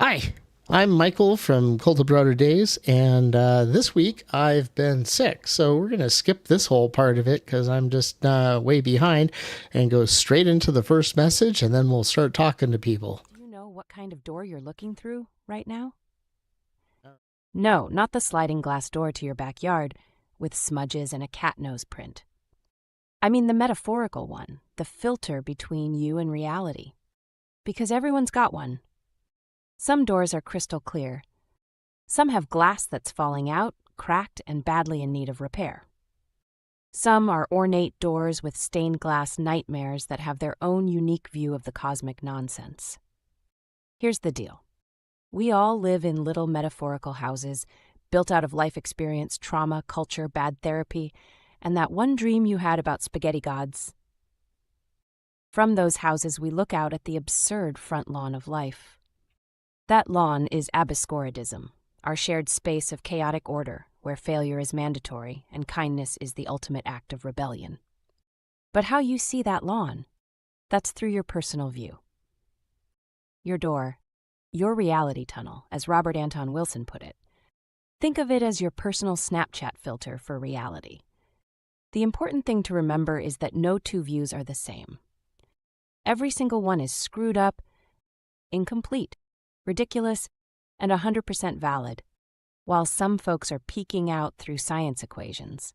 Hi, I'm Michael from Cult of Broader Days, and this week I've been sick, so we're going to skip this whole part of it because I'm just way behind and go straight into the first message, and then we'll start talking to people. Do you know what kind of door you're looking through right now? Uh. No, not the sliding glass door to your backyard with smudges and a cat nose print. I mean the metaphorical one, the filter between you and reality. Because everyone's got one. Some doors are crystal clear. Some have glass that's falling out, cracked, and badly in need of repair. Some are ornate doors with stained glass nightmares that have their own unique view of the cosmic nonsense. Here's the deal. We all live in little metaphorical houses, built out of life experience, trauma, culture, bad therapy, and that one dream you had about spaghetti gods. From those houses, we look out at the absurd front lawn of life. That lawn is abyscoridism, our shared space of chaotic order, where failure is mandatory and kindness is the ultimate act of rebellion. But how you see that lawn, that's through your personal view. Your door, your reality tunnel, as Robert Anton Wilson put it. Think of it as your personal Snapchat filter for reality. The important thing to remember is that no two views are the same. Every single one is screwed up, incomplete, ridiculous, and 100% valid, while some folks are peeking out through science equations.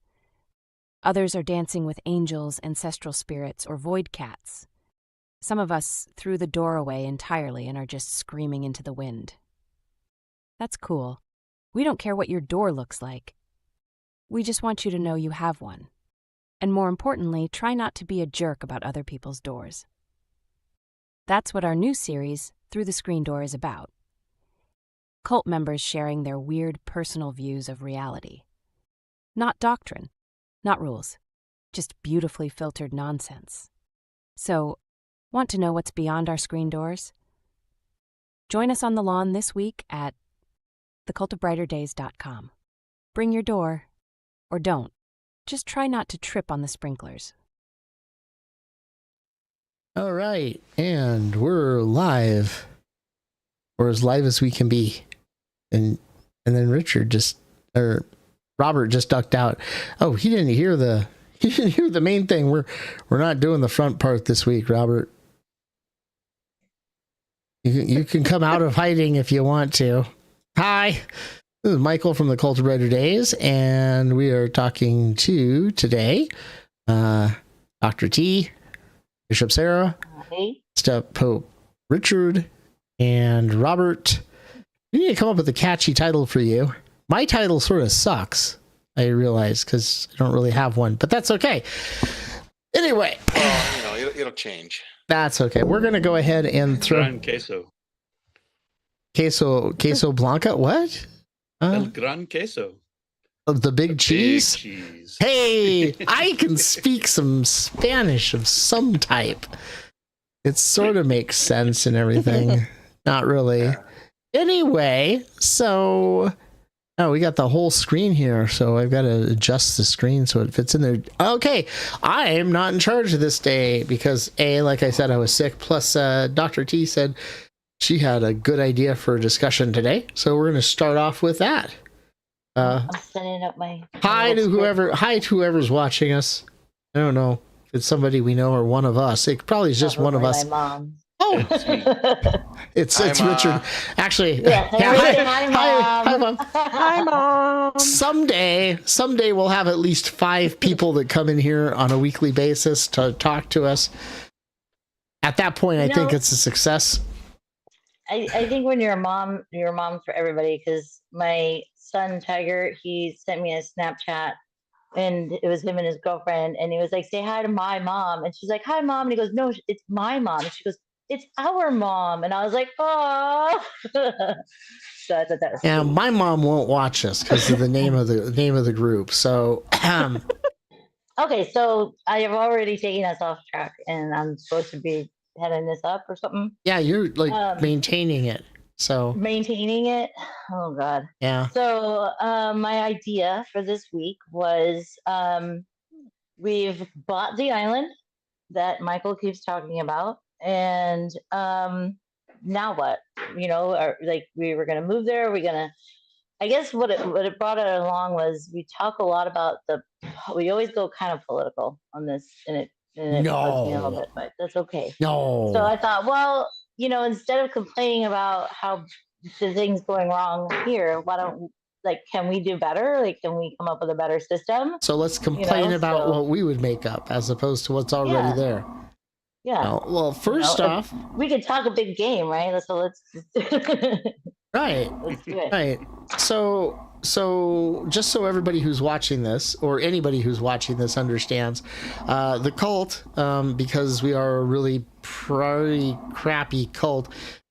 Others are dancing with angels, ancestral spirits, or void cats. Some of us threw the door away entirely and are just screaming into the wind. That's cool. We don't care what your door looks like. We just want you to know you have one. And more importantly, try not to be a jerk about other people's doors. That's what our new series, Through the Screen Door, is about. Cult members sharing their weird personal views of reality. Not doctrine, not rules, just beautifully filtered nonsense. So, want to know what's beyond our screen doors? Join us on the lawn this week at thecultofbrighterdays.com. Bring your door, or don't. Just try not to trip on the sprinklers. All right, and we're live, or as live as we can be. And then Robert just ducked out. Oh, he didn't hear the main thing. We're not doing the front part this week, Robert. You can come out of hiding if you want to. Hi, this is Michael from the Cult of Brighter Days, and we are talking to today Dr. T, Bishop Sarah, Step Pope Richard, and Robert. We need to come up with a catchy title for you. My title sort of sucks, I realize, because I don't really have one, but that's okay. Anyway. Well, it'll change. That's okay. We're going to go ahead and throw... Gran queso. Queso Blanca? What? El gran queso. The big cheese? Big cheese. Hey, I can speak some Spanish of some type. It sort of makes sense and everything. Not really. Yeah. Anyway, so we got the whole screen here, so I've got to adjust the screen so it fits in there. Okay, I am not in charge of this day because like I said, I was sick. Plus, Dr. T said she had a good idea for a discussion today, so we're going to start off with that. I'm setting up my Hi to whoever's watching us. I don't know if it's somebody we know or one of us. It probably is just one of us. My mom. Oh, it's Richard. Actually, Hi, Mom. Hi, Mom. Someday we'll have at least 5 people that come in here on a weekly basis to talk to us. At that point, I think it's a success. I think when you're a mom for everybody, because my son Tiger, he sent me a Snapchat and it was him and his girlfriend, and he was like, say hi to my mom, and she's like, hi, Mom, and he goes, no, it's my mom, and she goes, it's our mom, and I was like, oh. So I thought that was Yeah, sweet. my mom won't watch us because of the name of the group. So Okay, so I have already taken us off track, and I'm supposed to be heading this up or something. yeah, you're like maintaining it. So Maintaining it. Oh God. yeah. So my idea for this week was we've bought the island that Michael keeps talking about, and now what? Or like we were going to move there. We're going to, I guess what it brought it along was we talk a lot about we always go kind of political on this, and it bugs me a little No, bit, but that's okay. So no. I thought, well, instead of complaining about how the things going wrong here, why don't can we do better? Like, can we come up with a better system? So let's complain about what we would make up as opposed to what's already there. Yeah. Well, first off, we could talk a big game, right? So let's right. Let's do it. Right. So just so everybody who's watching this, or anybody who's watching this, understands, the cult, because we are a really pretty crappy cult,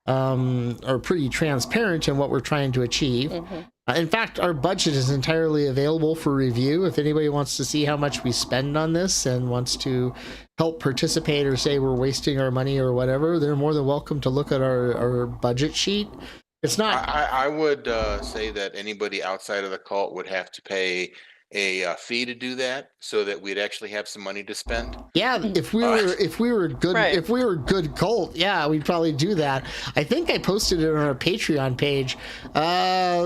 are pretty transparent in what we're trying to achieve. Mm-hmm. In fact, our budget is entirely available for review. If anybody wants to see how much we spend on this and wants to help participate or say we're wasting our money or whatever, they're more than welcome to look at our budget sheet. It's not. I would say that anybody outside of the cult would have to pay a fee to do that, so that we'd actually have some money to spend. Yeah, if we were good, right. If we were a good cult, yeah, we'd probably do that. I think I posted it on our Patreon page.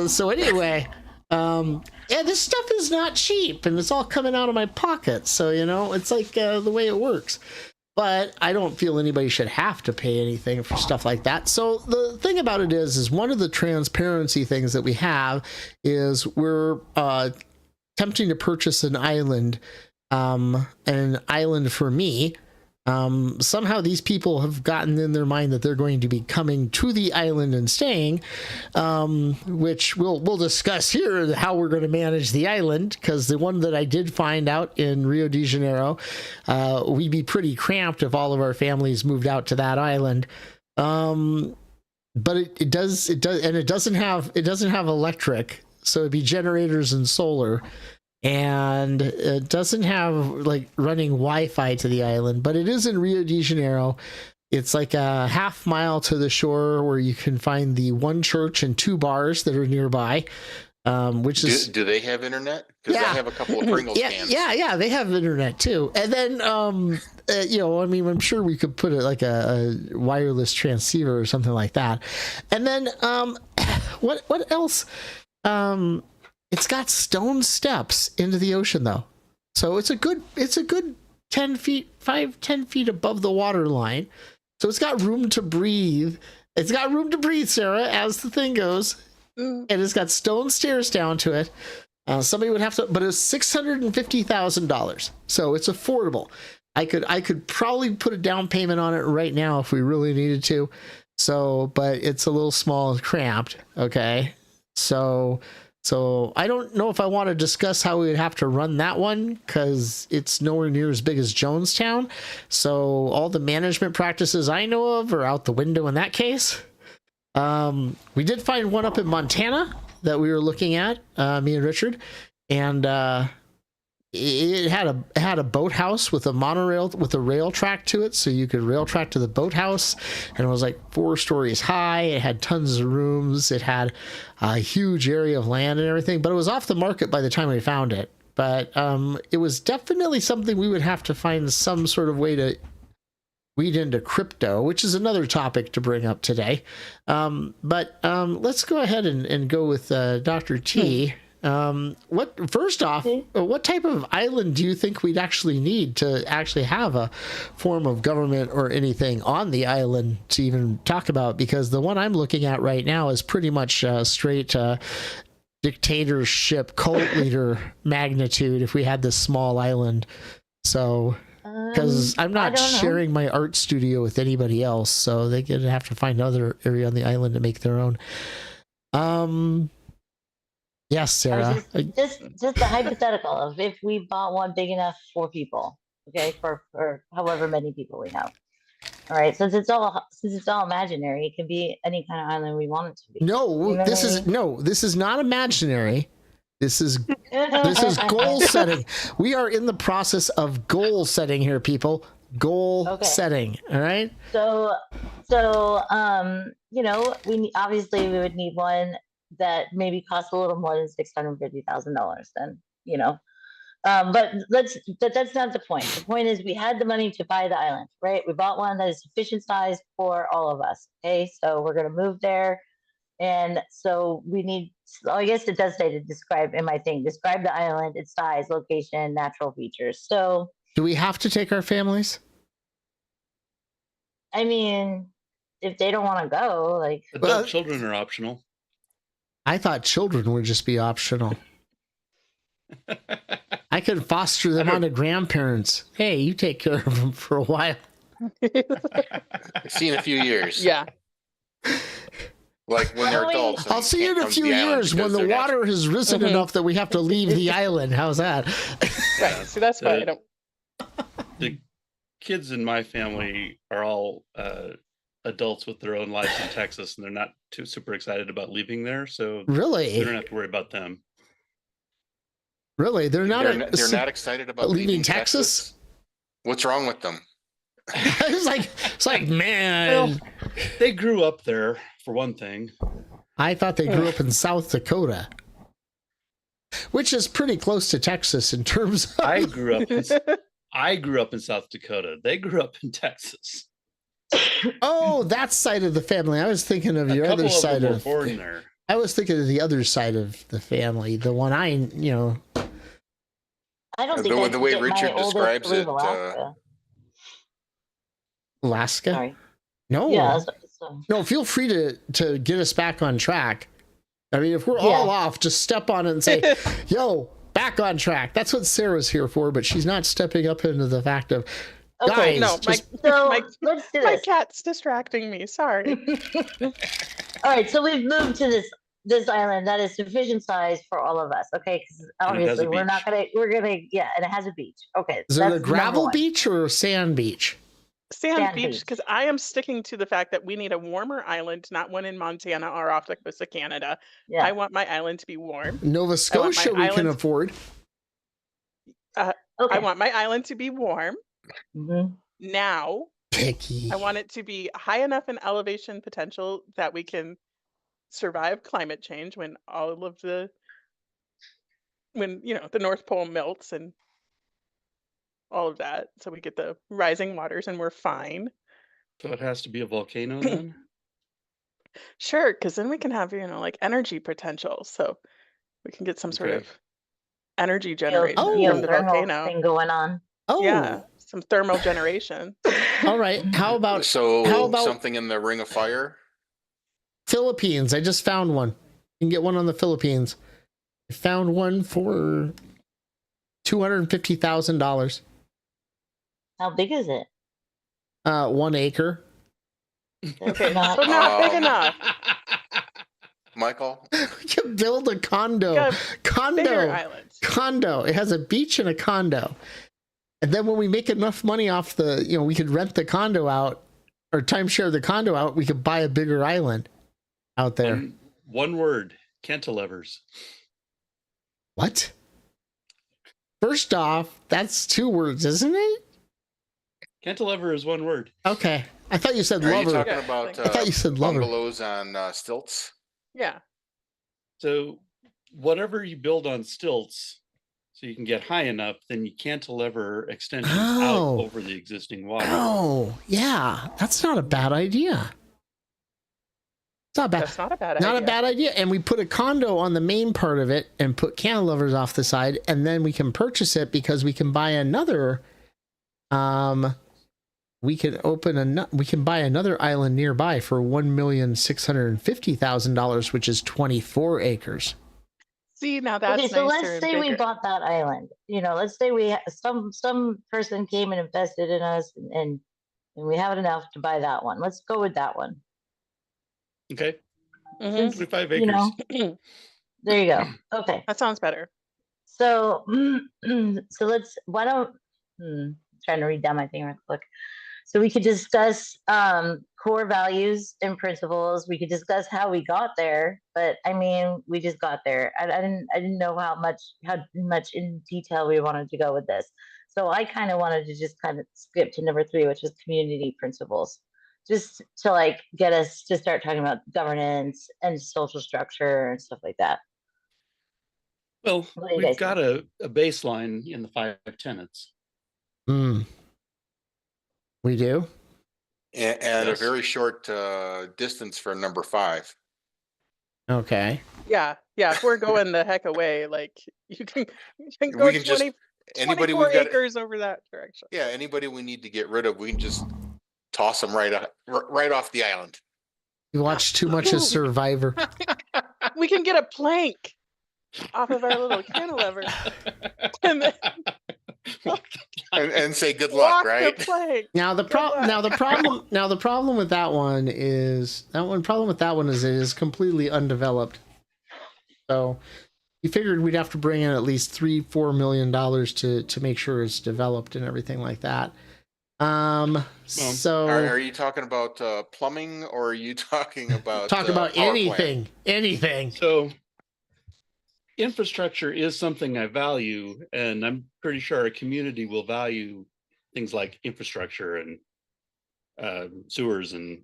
So anyway, yeah, this stuff is not cheap, and it's all coming out of my pocket. So it's like the way it works. But I don't feel anybody should have to pay anything for stuff like that. So the thing about it is one of the transparency things that we have is we're attempting to purchase an island for me. Somehow these people have gotten in their mind that they're going to be coming to the island and staying, which we'll discuss here how we're going to manage the island, because the one that I did find out in Rio de Janeiro, we'd be pretty cramped if all of our families moved out to that island. But it doesn't have electric, so it'd be generators and solar. And it doesn't have like running Wi-Fi to the island, but it is in Rio de Janeiro. It's like a half mile to the shore where you can find the one church and 2 bars that are nearby. Do they have internet? Because I have a couple of Pringles cans. Yeah, they have internet too. And then, I'm sure we could put like a wireless transceiver or something like that. And then, what else? It's got stone steps into the ocean, though, so it's a good 10 feet above the water line. So it's got room to breathe. Sarah, as the thing goes, and it's got stone stairs down to it. Somebody would have to, but it's $650,000, so it's affordable. I could probably put a down payment on it right now if we really needed to. So, but it's a little small and cramped. Okay, so I don't know if I want to discuss how we would have to run that one, because it's nowhere near as big as Jonestown. So all the management practices I know of are out the window in that case. We did find one up in Montana that we were looking at, me and Richard, and it had a boathouse with a monorail with a rail track to it, so you could rail track to the boathouse, and it was like 4 stories high. It had tons of rooms. It had a huge area of land and everything, but it was off the market by the time we found it. But it was definitely something we would have to find some sort of way to weed into crypto, which is another topic to bring up today. But let's go ahead and go with Dr. T. First off, what type of island do you think we'd actually need to actually have a form of government or anything on the island to even talk about? Because the one I'm looking at right now is pretty much straight dictatorship, cult leader magnitude if we had this small island. So, because I'm not sharing my art studio with anybody else, so they're going to have to find another area on the island to make their own. Yes, Sarah. Just a hypothetical of if we bought one big enough for people, okay, for however many people we have. All right, since it's all imaginary, it can be any kind of island we want it to be. No, this is not imaginary. This is goal setting. We are in the process of goal setting here, people. Goal setting. All right. So we would need one that maybe costs a little more than $650,000. Then But that's not the point. The point is we had the money to buy the island, right? We bought one that is sufficient size for all of us. Okay, so we're gonna move there. And so we need, I guess it does say to describe in my thing, describe the island, its size, location, natural features. So Do we have to take our families? I mean, if they don't want to go, like Adult children are optional. I thought children would just be optional. I could foster them onto grandparents. Hey, you take care of them for a while. See in a few years. Yeah. Like when they're adults. I'll see you in a few years when the water has risen enough that we have to leave the island. How's that? Right. See, that's why I don't. The kids in my family are all adults with their own lives in Texas, and they're not too super excited about leaving there. So really, we don't have to worry about them. Really, they're not excited about leaving Texas. What's wrong with them? it's like man, well, they grew up there for one thing. I thought they grew up in South Dakota, which is pretty close to Texas in terms of. I grew up in South Dakota. They grew up in Texas. Oh, that side of the family. I was thinking of your other side of. Born there. I was thinking of the other side of the family, the one I don't think the way Richard describes it. Alaska? Sorry. No. Yeah, no, feel free to get us back on track. I mean, if we're all off, just step on it and say, yo, back on track. That's what Sarah's here for, but she's not stepping up into the fact of, okay, guys, let's do this. My cat's distracting me. Sorry. All right, so we've moved to this island that is sufficient size for all of us. Okay, because obviously we're gonna, and it has a beach. Okay. Is it a gravel beach or a sand beach? Sand beach, because I am sticking to the fact that we need a warmer island, not one in Montana or off the coast of Canada. Yeah. I want my island to be warm. Nova Scotia we can afford. Okay. I want my island to be warm. Mm-hmm. Now, picky. I want it to be high enough in elevation potential that we can survive climate change when the North Pole melts and all of that, so we get the rising waters and we're fine. So it has to be a volcano then? Sure, because then we can have like energy potential, so we can get some sort of energy generation from the volcano thing going on. Oh yeah, some thermal generation. All right, how about something in the Ring of Fire? Philippines. I just found one. You can get one on the Philippines. I found one for $250,000. How big is it? 1 acre. Okay, not big enough. Michael, you can build a condo. Condo. It has a beach and a condo. And then when we make enough money off we could rent the condo out or timeshare the condo out. We could buy a bigger island out there. One word: cantilevers. What? First off, that's 2 words, isn't it? Cantilever is 1 word. Okay. I thought you said lover. Are you talking about I thought you said lover. Bungalows on stilts? Yeah. So whatever you build on stilts, so you can get high enough, then you cantilever extensions out over the existing water. Oh, yeah. That's not a bad idea. It's not bad. That's not a bad idea. Not a bad idea. And we put a condo on the main part of it and put cantilevers off the side, and then we can purchase it because we can buy another. We can buy another island nearby for $1,650,000, which is 24 acres. See, now that's okay. So let's say we bought that island. Let's say we some person came and invested in us, and we have enough to buy that one. Let's go with that one. Okay. Mm-hmm. 25 acres. There you go. Okay. That sounds better. So, trying to read down my thing real quick. So we could discuss core values and principles. We could discuss how we got there, but I mean, we just got there. I didn't know how much in detail we wanted to go with this. So I kind of wanted to just kind of skip to number 3, which was community principles, just to get us to start talking about governance and social structure and stuff like that. Well, What do you we've guys got a baseline in the 5 tenets. We do. And a Yes. very short distance for number 5. Okay. Yeah. If we're going the heck away, like you can go We can just 24 we've got acres over that direction. Yeah, anybody we need to get rid of, we can just toss them right off the island. You watch too much of Survivor. We can get a plank off of our little cantilever and then and say good luck, walk right? the plank. Now the problem with that one is it is completely undeveloped. So we figured we'd have to bring in at least $3-4 million to make sure it's developed and everything like that. So Are you talking about plumbing, or are you talking about talk about power plant? anything. So infrastructure is something I value, and I'm pretty sure our community will value things like infrastructure and sewers and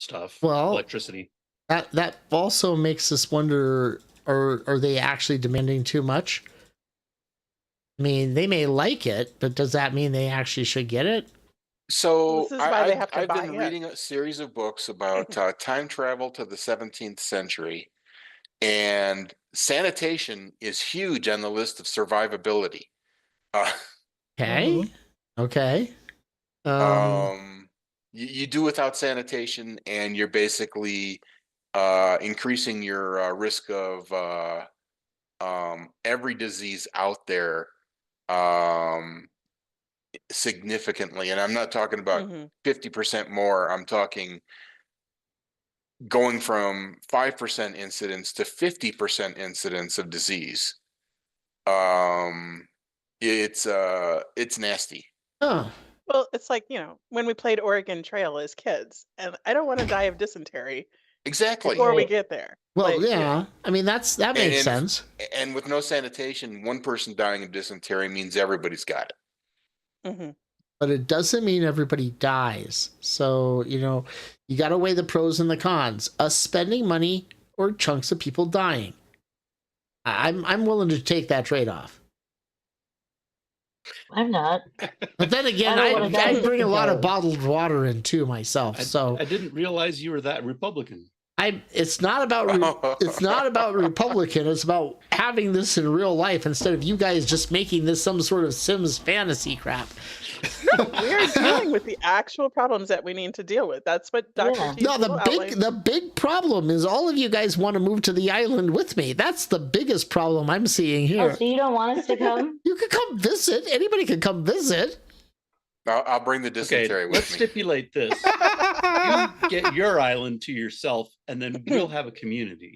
stuff. Well, electricity. That also makes us wonder: are they actually demanding too much? I mean, they may like it, but does that mean they actually should get it? So This is why they have to I've buy been it. reading a series of books about time travel to the 17th century, and sanitation is huge on the list of survivability. Okay. You do without sanitation, and you're basically increasing your risk of every disease out there significantly. And I'm not talking about 50% more. I'm talking going from 5% incidence to 50% incidence of disease. It's nasty. Huh. Well, it's like, when we played Oregon Trail as kids, and I don't want to die of dysentery Exactly. before we get there. Well, yeah. I mean, that makes sense. And with no sanitation, one person dying of dysentery means everybody's got it. But it doesn't mean everybody dies. So, you got to weigh the pros and the cons. Us spending money or chunks of people dying. I'm willing to take that trade-off. I'm not. But then again, I bring a lot of bottled water in too myself. So I didn't realize you were that Republican. It's not about Republican. It's about having this in real life instead of you guys just making this some sort of Sims fantasy crap. No, we're dealing with the actual problems that we need to deal with. That's what Dr. T. No, the big problem is all of you guys want to move to the island with me. That's the biggest problem I'm seeing here. Oh, so you don't want us to come? You could come visit. Anybody could come visit. I'll bring the dysentery with me. Let's stipulate this. You get your island to yourself, and then we'll have a community.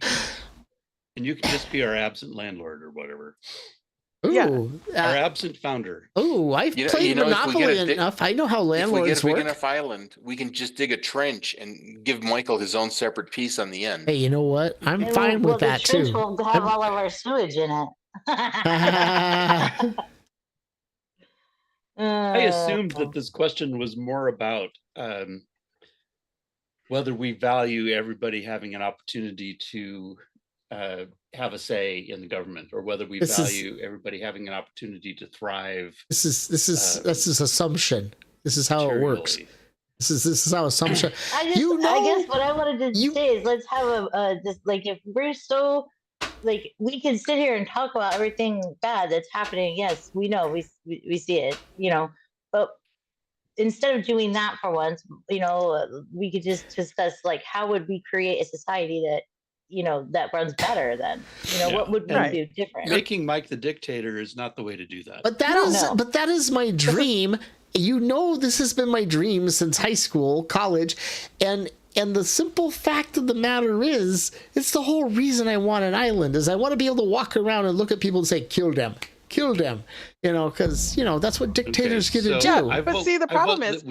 And you can just be our absent landlord or whatever. Ooh, our absent founder. Oh, I've played Monopoly enough. I know how landlords work. If we get a big work. enough island, we can just dig a trench and give Michael his own separate piece on the end. Hey, you know what? I'm fine with that too. The trench will have all of our sewage in it. I assumed that this question was more about whether we value everybody having an opportunity to have a say in the government, or whether we value everybody having an opportunity to thrive. This is assumption. This is how it works. This is how assumption. I guess what I wanted to say is let's have just like, if we're so like, we can sit here and talk about everything bad that's happening. Yes, we know, we see it, but instead of doing that for once, we could just discuss like, how would we create a society that that runs better then? What would we do different? Making Mike the dictator is not the way to do that. But that is my dream. This has been my dream since high school, college, and the simple fact of the matter is, it's the whole reason I want an island, is I want to be able to walk around and look at people and say, kill them, because that's what dictators get to do. Yeah, but see, the problem is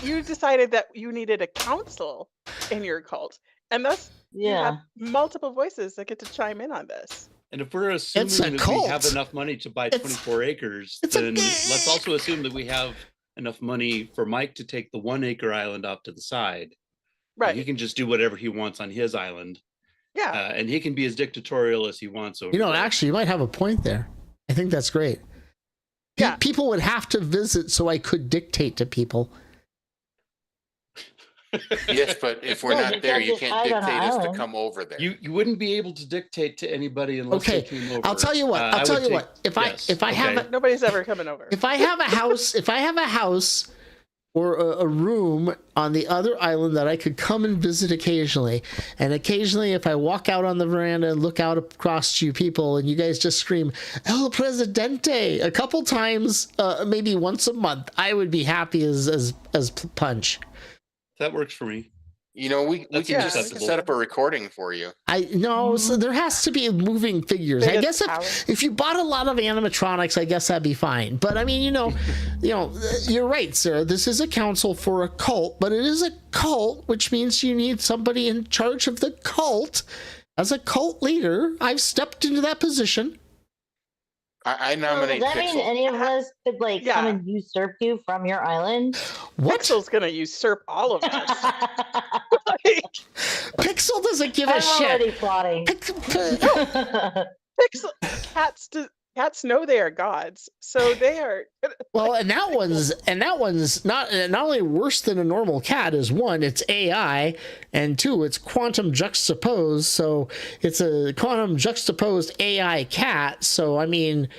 you decided that you needed a council in your cult, and thus you have multiple voices that get to chime in on this. And if we're assuming that we have enough money to buy 24 acres, then let's also assume that we have enough money for Mike to take the 1 acre island off to the side. Right. He can just do whatever he wants on his island. Yeah. And he can be as dictatorial as he wants over there. Actually, you might have a point there. I think that's great. Yeah. People would have to visit so I could dictate to people. Yes, but if we're not there, you can't dictate us to come over there. You wouldn't be able to dictate to anybody unless they came over. I'll tell you what. If I have nobody's ever coming over. If I have a house or a room on the other island that I could come and visit occasionally, and occasionally if I walk out on the veranda and look out across to you people and you guys just scream El Presidente a couple times, maybe once a month, I would be happy as punch. That works for me. We can just set up a recording for you. So there has to be moving figures. I guess if you bought a lot of animatronics, I guess that'd be fine. But I mean, you're right, Sarah. This is a council for a cult, but it is a cult, which means you need somebody in charge of the cult. As a cult leader, I've stepped into that position. I nominate Does that Pixel. mean any of us could come and usurp you from your island? What? Pixel's gonna usurp all of us. Pixel doesn't give a shit. I'm already plotting. Pixel cats know they are gods, so they are. Well, and that one's not only worse than a normal cat. Is one, it's AI, and two, it's quantum juxtaposed. So it's a quantum juxtaposed AI cat. So I mean,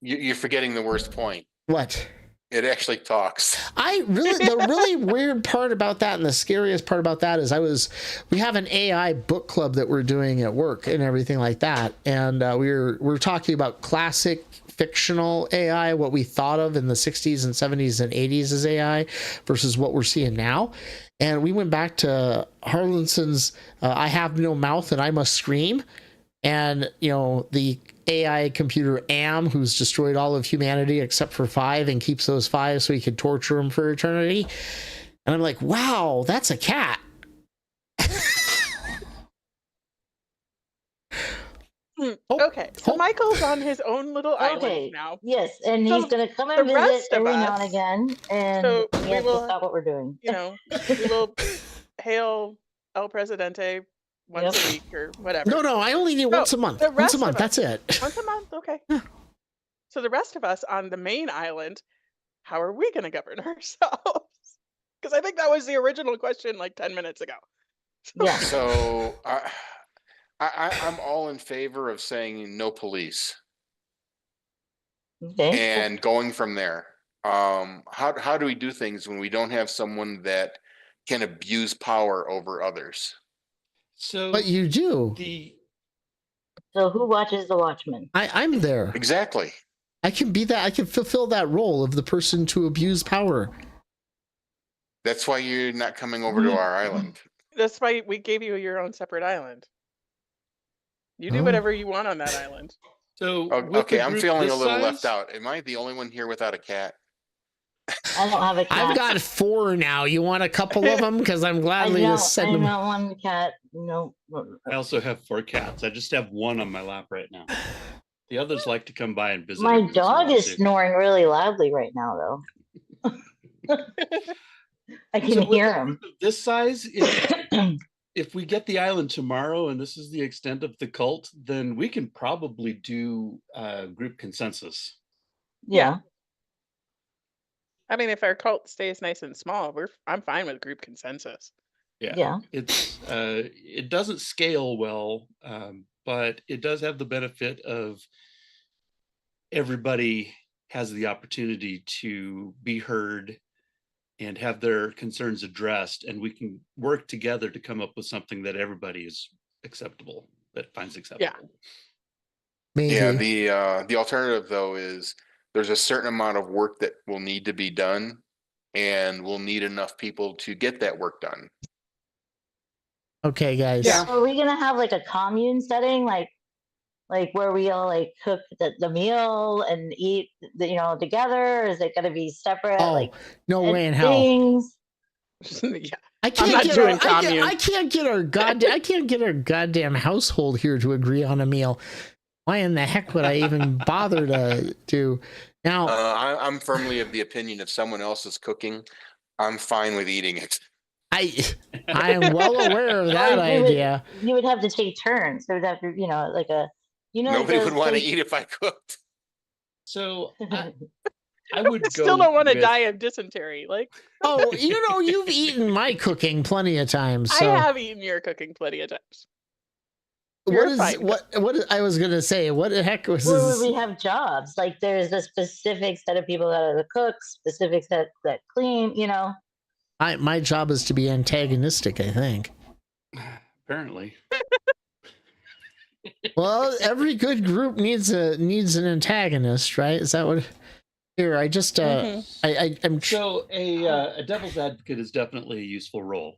you're forgetting the worst point. What? It actually talks. The really weird part about that, and the scariest part about that, is we have an AI book club that we're doing at work and everything like that, and we're talking about classic fictional AI, what we thought of in the 60s and 70s and 80s as AI versus what we're seeing now. And we went back to Harlinson's I have no mouth and I must scream. And, the AI computer Am, who's destroyed all of humanity except for 5 and keeps those 5 so he could torture them for eternity. And I'm like, wow, that's a cat. Okay, so Michael's on his own little island now. Yes, and he's going to come and visit every now and again, and we have to stop what we're doing. We will hail El Presidente once a week or whatever. No, I only need once a month. Once a month, that's it. Once a month, okay. Yeah. So the rest of us on the main island, how are we going to govern ourselves? Because I think that was the original question 10 minutes ago. Yeah. So I'm all in favor of saying no police. Okay. And going from there. How do we do things when we don't have someone that can abuse power over others? So, but you do. So who watches the Watchmen? I'm there. Exactly. I can be that. I can fulfill that role of the person to abuse power. That's why you're not coming over to our island. That's why we gave you your own separate island. You do whatever you want on that island. So okay, I'm feeling a little left out. Am I the only one here without a cat? I don't have a cat. I've got 4 now. You want a couple of them? Because I'm gladly to send them. I don't want a cat. No. I also have 4 cats. I just have 1 on my lap right now. The others like to come by and visit. My dog is snoring really loudly right now, though. I can hear him. This size, if we get the island tomorrow and this is the extent of the cult, then we can probably do group consensus. Yeah. I mean, if our cult stays nice and small, I'm fine with group consensus. Yeah. It doesn't scale well, but it does have the benefit of everybody has the opportunity to be heard and have their concerns addressed, and we can work together to come up with something that everybody is acceptable, that finds acceptable. Yeah. Yeah. The alternative though is there's a certain amount of work that will need to be done, and we'll need enough people to get that work done. Okay, guys. Yeah. Are we gonna have a commune setting, like where we all cook the meal and eat, together? Or is it gonna be separate? Oh, no way in hell. Yeah. I can't get our goddamn household here to agree on a meal. Why in the heck would I even bother to do now? I'm firmly of the opinion if someone else is cooking, I'm fine with eating it. I am well aware of that idea. You would have to take turns. So it would have to, like a, Nobody would want to eat if I cooked. So I would still don't want to die of dysentery. Like, oh, you've eaten my cooking plenty of times. So. I have eaten your cooking plenty of times. What I was gonna say? What the heck was this? We have jobs. Like there's a specific set of people that are the cooks, specific set that clean. My job is to be antagonistic, I think. Apparently. Well, every good group needs an antagonist, right? Is that what? Here, I just I'm. So a devil's advocate is definitely a useful role.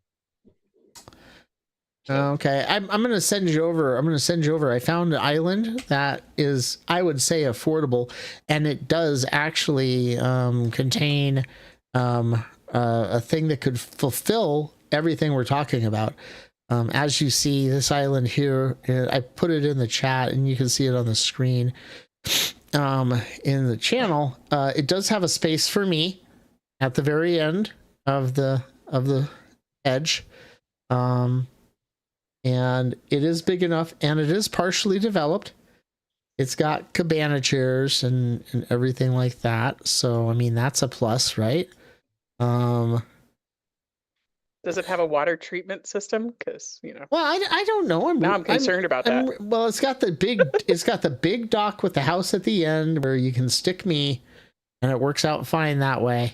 Okay, I'm gonna send you over. I found an island that is, I would say, affordable, and it does actually contain a thing that could fulfill everything we're talking about. As you see, this island here, I put it in the chat, and you can see it on the screen. In the channel, it does have a space for me at the very end of the edge. And it is big enough, and it is partially developed. It's got cabana chairs and everything like that. So, I mean, that's a plus, right? Does it have a water treatment system? Because well, I don't know. I'm concerned about that. Well, it's got the big dock with the house at the end where you can stick me, and it works out fine that way.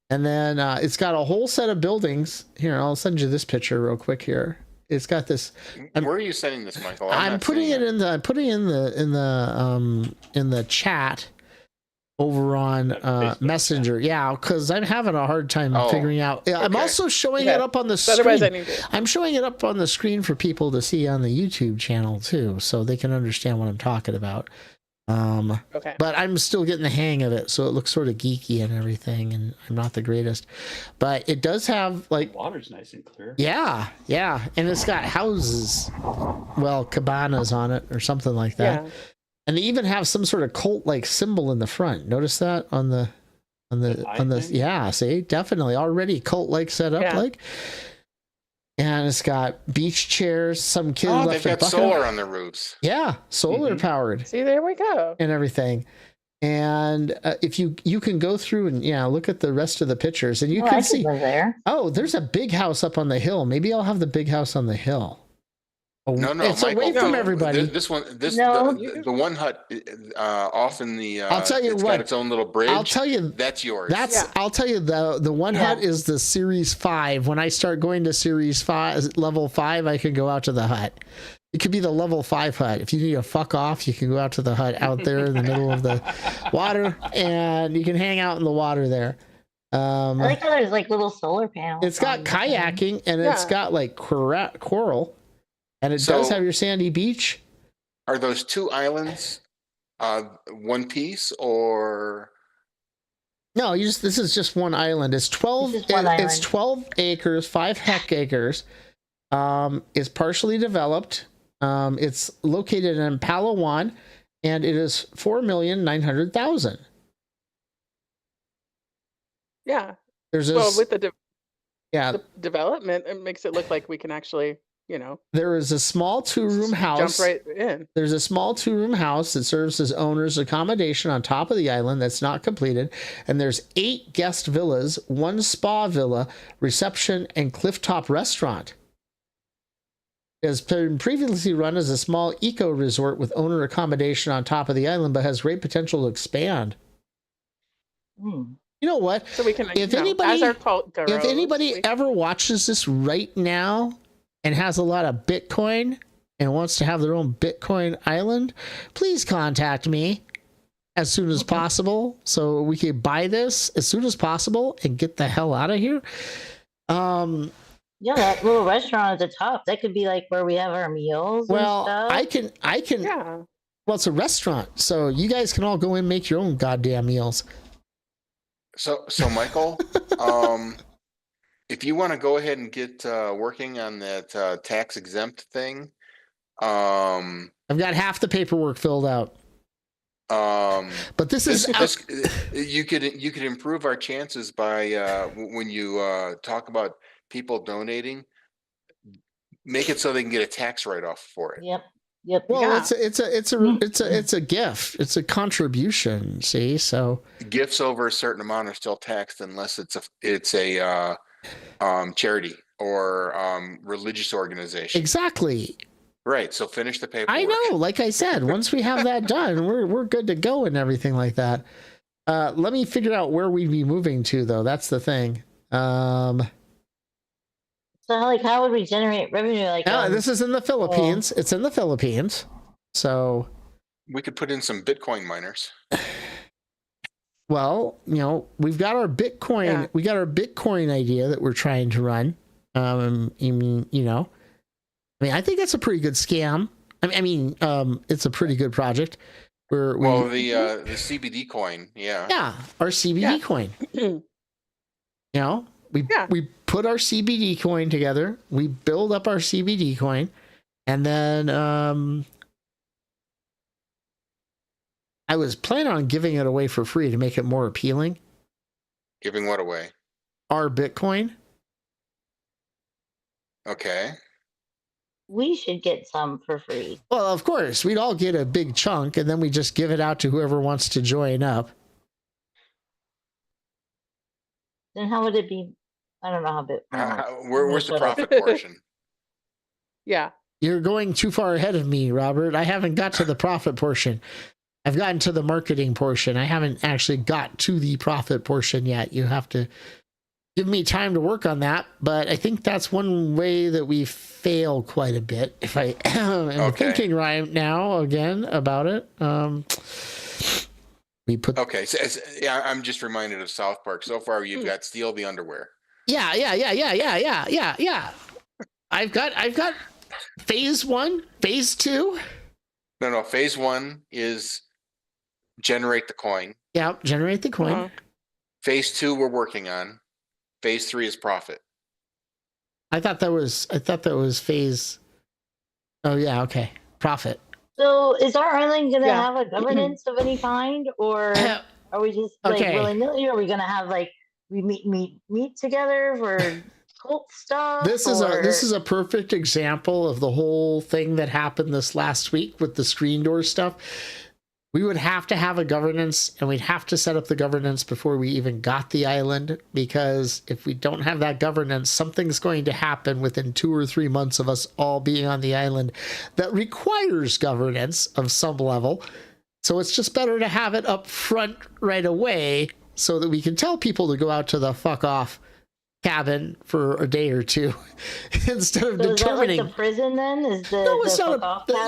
And then it's got a whole set of buildings. Here, I'll send you this picture real quick here. It's got this. Where are you sending this, Michael? I'm putting it in the chat over on Messenger. Yeah, because I'm having a hard time figuring out. Okay. I'm also showing it up on the screen. Otherwise, I need it. I'm showing it up on the screen for people to see on the YouTube channel too, so they can understand what I'm talking about. Okay. But I'm still getting the hang of it, so it looks sort of geeky and everything, and I'm not the greatest. But it does have like the water's nice and clear. Yeah, and it's got houses, cabanas on it or something like that. Yeah. And they even have some sort of cult-like symbol in the front. Notice that on the yeah, see, definitely already cult-like set up like. And it's got beach chairs. Some kid left they've got solar on their roofs. Yeah, solar powered. See, there we go. And everything. And if you can go through and look at the rest of the pictures, and you can see. There. Oh, there's a big house up on the hill. Maybe I'll have the big house on the hill. Oh, no, it's Michael, away from everybody. The one hut off in the. I'll tell you it's what. Got its own little bridge. I'll tell you that's yours. I'll tell you the one hut is the Series 5. When I start going to Series 5, level 5, I can go out to the hut. It could be the level 5 hut. If you need to fuck off, you can go out to the hut out there in the middle of the water, and you can hang out in the water there. I like how there's like little solar panels. It's got kayaking, and it's got like coral. And it does have your sandy beach. Are those two islands one piece or? No, this is just one island. It's 12. It's 12 acres, 5 hectares. It's partially developed. It's located in Palawan, and it is 4,900,000. Yeah. With the development, it makes it look like we can actually. There is a small 2-room house. Jump right in. There's a small 2-room house that serves as owner's accommodation on top of the island that's not completed. And there's 8 guest villas, 1 spa villa, reception, and clifftop restaurant. It has been previously run as a small eco resort with owner accommodation on top of the island, but has great potential to expand. You know what? So we can, if anybody, as our cult grows, if anybody ever watches this right now and has a lot of Bitcoin and wants to have their own Bitcoin island, please contact me as soon as possible so we can buy this as soon as possible and get the hell out of here. Yeah, that little restaurant at the top, that could be like where we have our meals. Well, and stuff. I can. Yeah. Well, it's a restaurant, so you guys can all go in and make your own goddamn meals. So Michael, if you want to go ahead and get working on that tax exempt thing, I've got half the paperwork filled out. But this is you could improve our chances by when you talk about people donating, make it so they can get a tax write-off for it. Yep. Well, Yeah. it's a gift. It's a contribution. See, so Gifts over a certain amount are still taxed unless it's a charity or religious organization. exactly. Right. So finish the paperwork. I know. Like I said, once we have that done, we're good to go and everything like that. Let me figure out where we'd be moving to, though. That's the thing. So, like, how would we generate revenue? Like, this is in the Philippines. It's in the Philippines. So we could put in some Bitcoin miners. Well, we've got our Bitcoin. Yeah. We got our Bitcoin idea that we're trying to run. I think that's a pretty good scam. It's a pretty good project. The CBD coin, yeah. Yeah, our CBD coin. We put our CBD coin together. We build up our CBD coin, and then I was planning on giving it away for free to make it more appealing. Giving what away? Our Bitcoin. Okay. We should get some for free. Well, of course, we'd all get a big chunk, and then we just give it out to whoever wants to join up. Then how would it be? I don't know how big. Where's the profit portion? Yeah. You're going too far ahead of me, Robert. I haven't got to the profit portion. I've gotten to the marketing portion. I haven't actually got to the profit portion yet. You have to give me time to work on that. But I think that's one way that we fail quite a bit. If I am thinking right now again about it, we put. Okay, I'm just reminded of South Park. So far, you've got Steal the Underwear. Yeah. I've got phase 1, phase 2. No. Phase 1 is generate the coin. Yeah, generate the coin. Uh-huh. Phase 2 we're working on. Phase 3 is profit. I thought that was phase. Oh yeah, okay. Profit. So is our island gonna have a governance of any kind, or are we just like willy-nilly? Are we gonna have like we meet together for cult stuff? This is a perfect example of the whole thing that happened this last week with the screen door stuff. We would have to have a governance, and we'd have to set up the governance before we even got the island, because if we don't have that governance, something's going to happen within 2 or 3 months of us all being on the island that requires governance of some level. So it's just better to have it up front right away so that we can tell people to go out to the fuck off cabin for a day or two instead of determining. Is that like the prison then?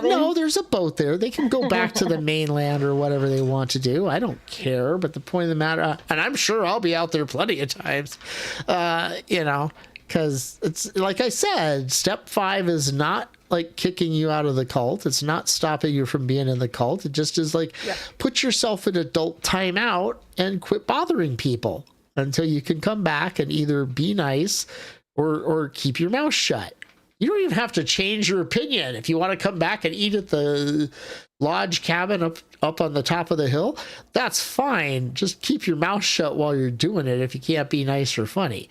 No, there's a boat there. They can go back to the mainland or whatever they want to do. I don't care. But the point of the matter, and I'm sure I'll be out there plenty of times, because it's like I said, step 5 is not like kicking you out of the cult. It's not stopping you from being in the cult. It just is like, put yourself in adult timeout and quit bothering people until you can come back and either be nice or keep your mouth shut. You don't even have to change your opinion. If you want to come back and eat at the lodge cabin up on the top of the hill, that's fine. Just keep your mouth shut while you're doing it if you can't be nice or funny.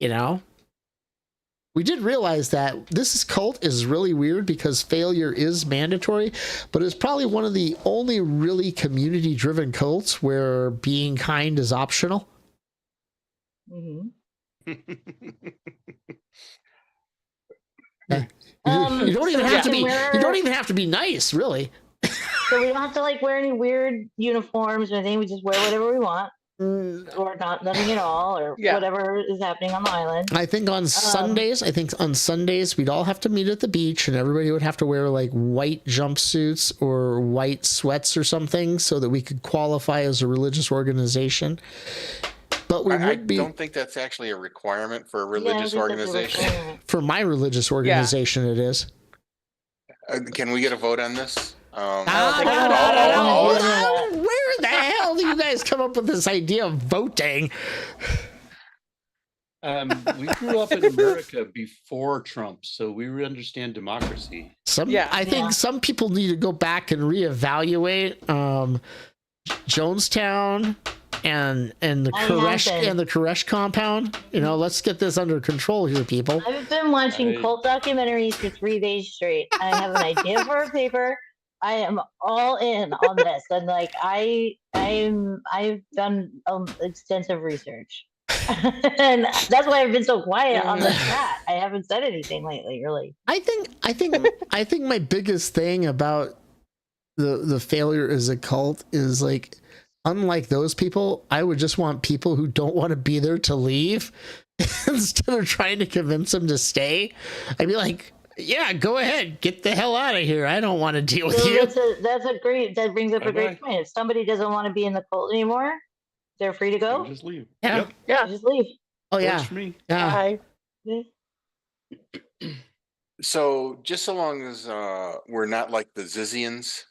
We did realize that this cult is really weird because failure is mandatory, but it's probably one of the only really community-driven cults where being kind is optional. Mm-hmm. You don't even have to be. You don't even have to be nice, really. So we don't have to like wear any weird uniforms or anything. We just wear whatever we want, or nothing at all, or whatever is happening on the island. I think on Sundays. We'd all have to meet at the beach, and everybody would have to wear like white jumpsuits or white sweats or something, so that we could qualify as a religious organization. But I don't think that's actually a requirement for a religious organization. For my religious organization, it is. Can we get a vote on this? Where the hell do you guys come up with this idea of voting? We grew up in America before Trump, so we understand democracy. I think some people need to go back and reevaluate Jonestown and the Koresh compound. Let's get this under control here, people. I've been watching cult documentaries for 3 days straight. I have an idea for a paper. I am all in on this, and like I've done extensive research, and that's why I've been so quiet on the chat. I haven't said anything lately, really. I think my biggest thing about the failure as a cult is like, unlike those people, I would just want people who don't want to be there to leave instead of trying to convince them to stay. I'd be like, yeah, go ahead, get the hell out of here. I don't want to deal with you. That brings up a great point. If somebody doesn't want to be in the cult anymore, they're free to go. Just leave. Yeah. Yeah. Just leave. Oh yeah. Me. Yeah. Bye. So just so long as we're not like the Zizians,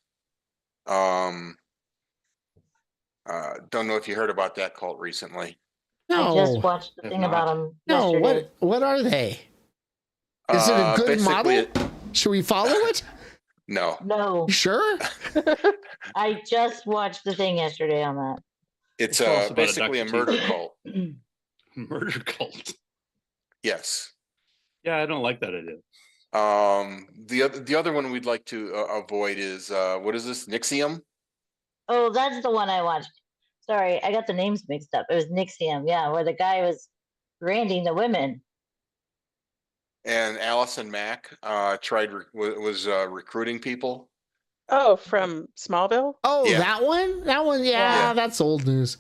don't know if you heard about that cult recently. No. I just watched the thing about them yesterday. No, what are they? Is it a good model? Should we follow it? No. No. You sure? I just watched the thing yesterday on that. It's basically a murder cult. Murder cult. Yes. Yeah, I don't like that idea. The other one we'd like to avoid is what is this? Nixium? Oh, that's the one I watched. Sorry, I got the names mixed up. It was Nixium, yeah, where the guy was branding the women. And Allison Mack was recruiting people. Oh, from Smallville? Oh, Yeah. that one? That one, yeah, that's old news.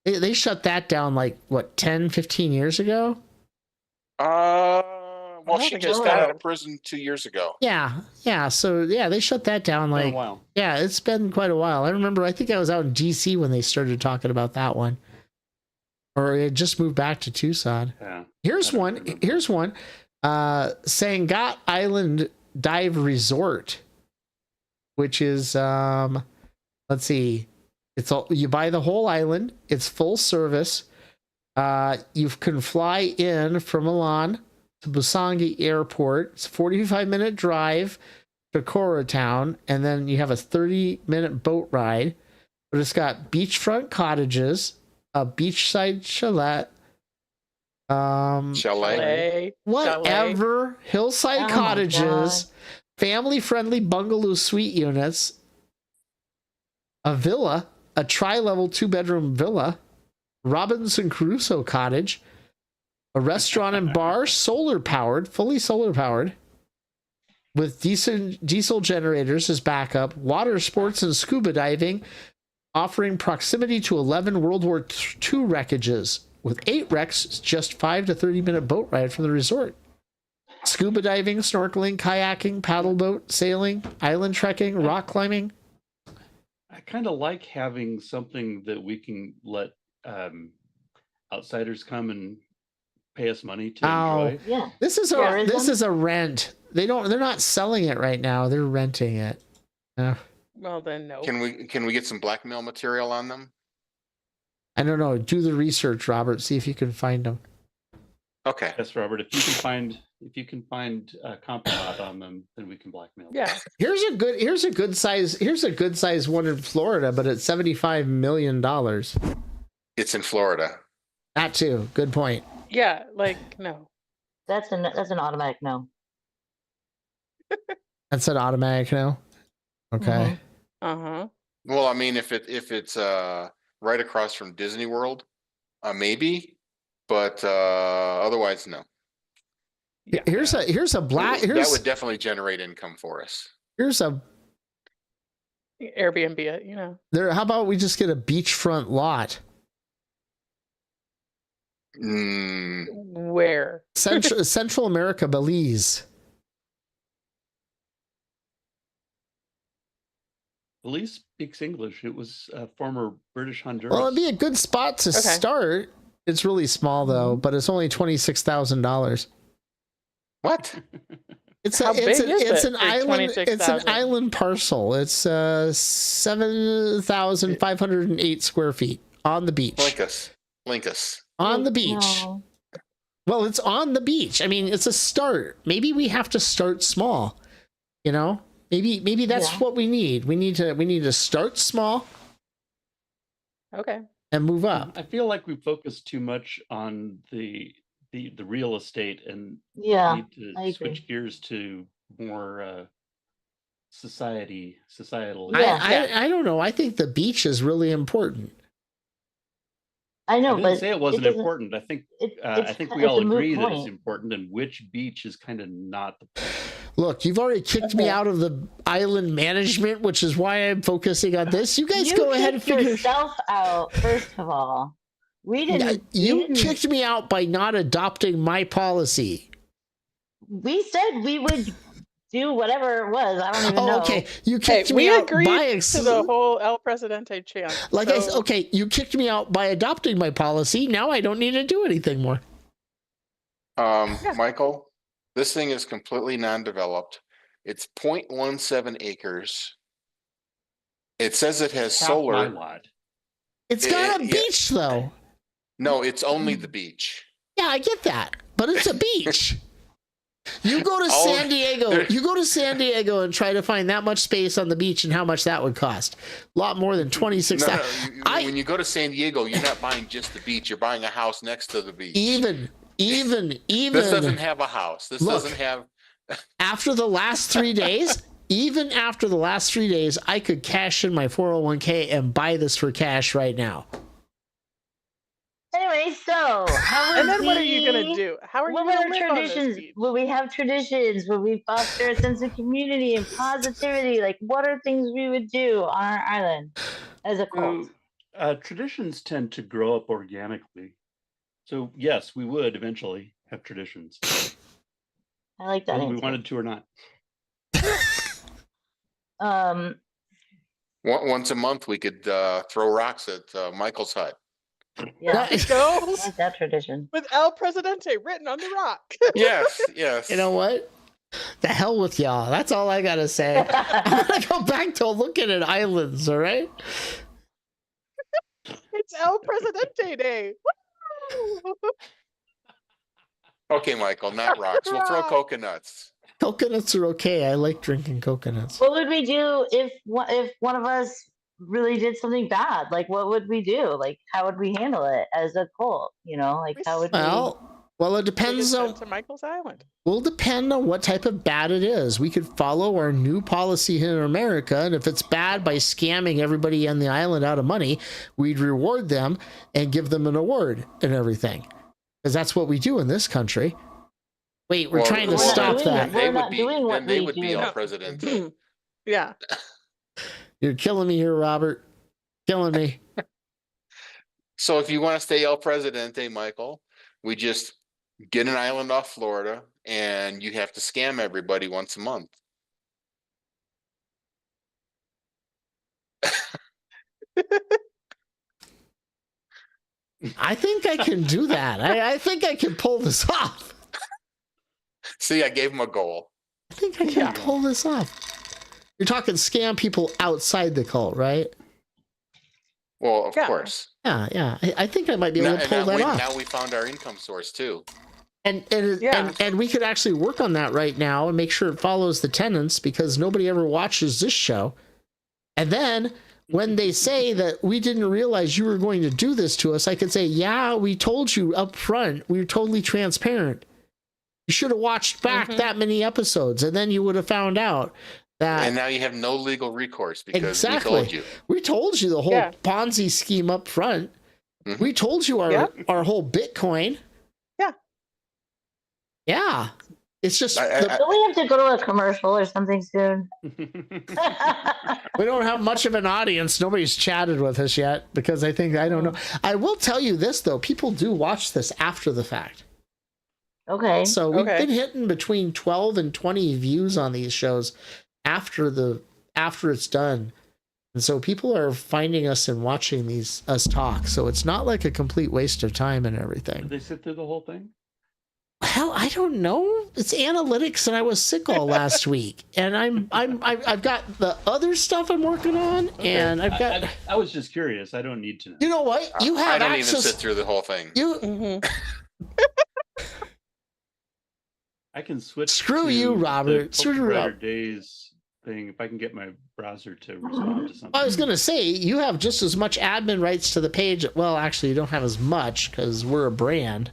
They shut that down like, what, 10, 15 years ago? Well, she just got out of prison 2 years ago. Yeah. So, yeah, they shut that down like, a while. Yeah, it's been quite a while. I remember, I think I was out in DC when they started talking about that one. Or it just moved back to Tucson. Yeah. Here's one. Sangat Island Dive Resort, which is, let's see. It's all, you buy the whole island. It's full service. You can fly in from Milan to Busangi Airport. It's a 45-minute drive to Koreatown, and then you have a 30-minute boat ride. But it's got beachfront cottages, a beachside chalet, whatever, hillside cottages, family-friendly bungalow suite units, a villa, a tri-level 2-bedroom villa, Robinson Crusoe cottage, a restaurant and bar, fully solar powered, with diesel generators as backup, water sports and scuba diving, offering proximity to 11 World War II wreckages. With 8 wrecks, it's just 5 to 30-minute boat ride from the resort. Scuba diving, snorkeling, kayaking, paddle boat, sailing, island trekking, rock climbing. I kind of like having something that we can let outsiders come and pay us money to enjoy. Yeah. This is a rent. They're not selling it right now. They're renting it. Well, then no. Can we get some blackmail material on them? I don't know. Do the research, Robert. See if you can find them. Okay. Yes, Robert. If you can find a complot on them, then we can blackmail them. Yeah. Here's a good size one in Florida, but it's $75 million. It's in Florida. That too. Good point. Yeah, like no. That's an automatic no. That's an automatic no. Okay. Uh-huh. Well, I mean, if it's right across from Disney World, maybe, but otherwise no. Yeah. Here's a black. That would definitely generate income for us. Here's a Airbnb it, you know. There. How about we just get a beachfront lot? Where? Central America, Belize. Belize speaks English. It was a former British Honduras. Well, it'd be a good spot to start. It's really small though, but it's only $26,000. What? It's How big is it an for island. It's an 26,000? island parcel. It's 7,508 square feet on the beach. Like us. Link us. On the beach. No. Well, it's on the beach. I mean, it's a start. Maybe we have to start small. You know, maybe that's what we need. We need to start small. Okay. And move up. I feel like we focus too much on the real estate and Yeah, need to switch gears to more societal. Yeah. I don't know. I think the beach is really important. I know, I didn't but say it wasn't important. I think we all agree that it's important, and which beach is kind of not the point. Look, you've already kicked me out of the island management, which is why I'm focusing on this. You guys go ahead and figure yourself out. First of all, we didn't. You kicked me out by not adopting my policy. We said we would do whatever it was. I don't even know. Okay, you kicked me out by to the whole El Presidente chant. Like okay, you kicked me out by adopting my policy. Now I don't need to do anything more. Michael, this thing is completely non-developed. It's 0.17 acres. It says it has solar. It's got a beach though. No, it's only the beach. Yeah, I get that, but it's a beach. You go to San Diego. You go to San Diego and try to find that much space on the beach, and how much that would cost? A lot more than $26,000. When you go to San Diego, you're not buying just the beach. You're buying a house next to the beach. Even. This doesn't have a house. This doesn't have. After the last 3 days, even after the last 3 days, I could cash in my 401k and buy this for cash right now. Anyway, so what are you gonna do? How are you gonna live on this beach? Will we have traditions? Will we foster a sense of community and positivity? Like, what are things we would do on our island as a cult? Traditions tend to grow up organically. So yes, we would eventually have traditions. I like that. Whether we wanted to or not. Once a month, we could throw rocks at Michael's hut. Yeah, go. I like that tradition. With El Presidente written on the rock. Yes. You know what? The hell with y'all. That's all I gotta say. I'm gonna go back to looking at islands. All right. It's El Presidente Day. Okay, Michael, not rocks. We'll throw coconuts. Coconuts are okay. I like drinking coconuts. What would we do if one of us really did something bad? Like, what would we do? Like, how would we handle it as a cult? You know, like how would Well, it depends on to Michael's Island. Will depend on what type of bad it is. We could follow our new policy here in America, and if it's bad by scamming everybody on the island out of money, we'd reward them and give them an award and everything, because that's what we do in this country. Wait, we're trying to stop that. They would be El Presidente. Yeah. You're killing me here, Robert. Killing me. So if you want to stay El Presidente, Michael, we just get an island off Florida, and you have to scam everybody once a month. I think I can do that. I think I can pull this off. See, I gave him a goal. I think I can pull this off. You're talking scam people outside the cult, right? Well, of course. Yeah. I think I might be able to pull that off. Now we found our income source too. And we could actually work on that right now and make sure it follows the tenets, because nobody ever watches this show. And then when they say that we didn't realize you were going to do this to us, I could say, yeah, we told you up front. We were totally transparent. You should have watched back that many episodes, and then you would have found out that. And now you have no legal recourse because we told you. We told you the whole Ponzi scheme up front. Mm-hmm. We told you our whole Bitcoin. Yeah. Yeah. It's just. Don't we have to go to a commercial or something soon? We don't have much of an audience. Nobody's chatted with us yet because I don't know. I will tell you this, though. People do watch this after the fact. Okay. So we've been hitting between 12 and 20 views on these shows after it's done. And so people are finding us and watching us talk. So it's not like a complete waste of time and everything. Did they sit through the whole thing? Hell, I don't know. It's analytics, and I was sick all last week, and I've got the other stuff I'm working on, and I've got. I was just curious. I don't need to know. You know what? You have I don't access. even sit through the whole thing. I can switch. Screw you, Robert. Screw you, Robert. Days thing. If I can get my browser to respond to something. I was gonna say you have just as much admin rights to the page. Well, actually, you don't have as much because we're a brand.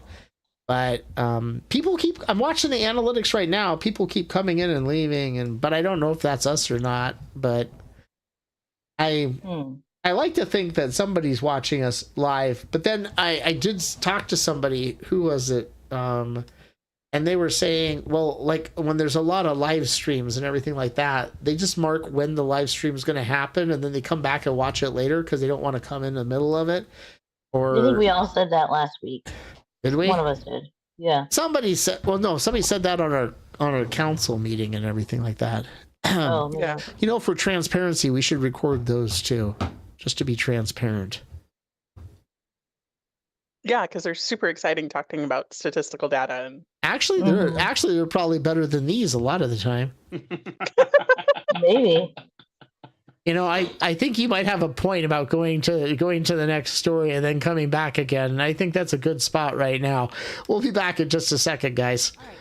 But people keep. I'm watching the analytics right now. People keep coming in and leaving, but I don't know if that's us or not. But I like to think that somebody's watching us live. But then I did talk to somebody. Who was it? And they were saying, well, like when there's a lot of live streams and everything like that, they just mark when the live stream is going to happen, and then they come back and watch it later because they don't want to come in the middle of it. Or I think we all said that last week. Did we? One of us did. Yeah. Somebody said, well, no, somebody said that on our council meeting and everything like that. Oh, Yeah. You know, for transparency, we should record those too, just to be transparent. Yeah, because they're super exciting talking about statistical data and Actually, they're probably better than these a lot of the time. maybe. You know, I think you might have a point about going to the next story and then coming back again. And I think that's a good spot right now. We'll be back in just a second, guys. All right.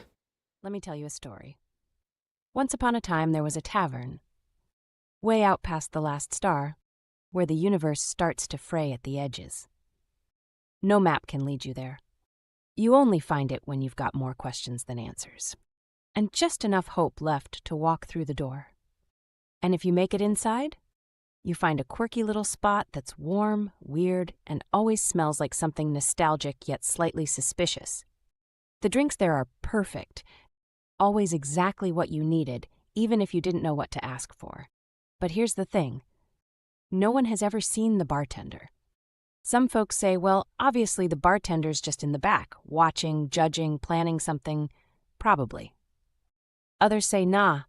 Let me tell you a story. Once upon a time, there was a tavern, way out past the last star, where the universe starts to fray at the edges. No map can lead you there. You only find it when you've got more questions than answers, and just enough hope left to walk through the door. And if you make it inside, you find a quirky little spot that's warm, weird, and always smells like something nostalgic yet slightly suspicious. The drinks there are perfect, always exactly what you needed, even if you didn't know what to ask for. But here's the thing. No one has ever seen the bartender. Some folks say, well, obviously the bartender's just in the back, watching, judging, planning something, probably. Others say, nah,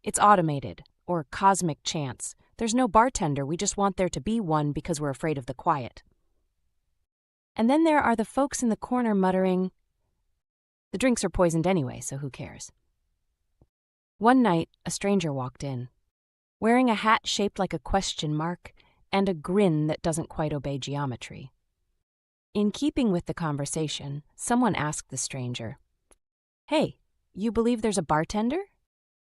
it's automated. Or cosmic chance. There's no bartender, we just want there to be one because we're afraid of the quiet. And then there are the folks in the corner muttering, the drinks are poisoned anyway, so who cares? One night, a stranger walked in, wearing a hat shaped like a question mark and a grin that doesn't quite obey geometry. In keeping with the conversation, someone asked the stranger, "Hey, you believe there's a bartender?"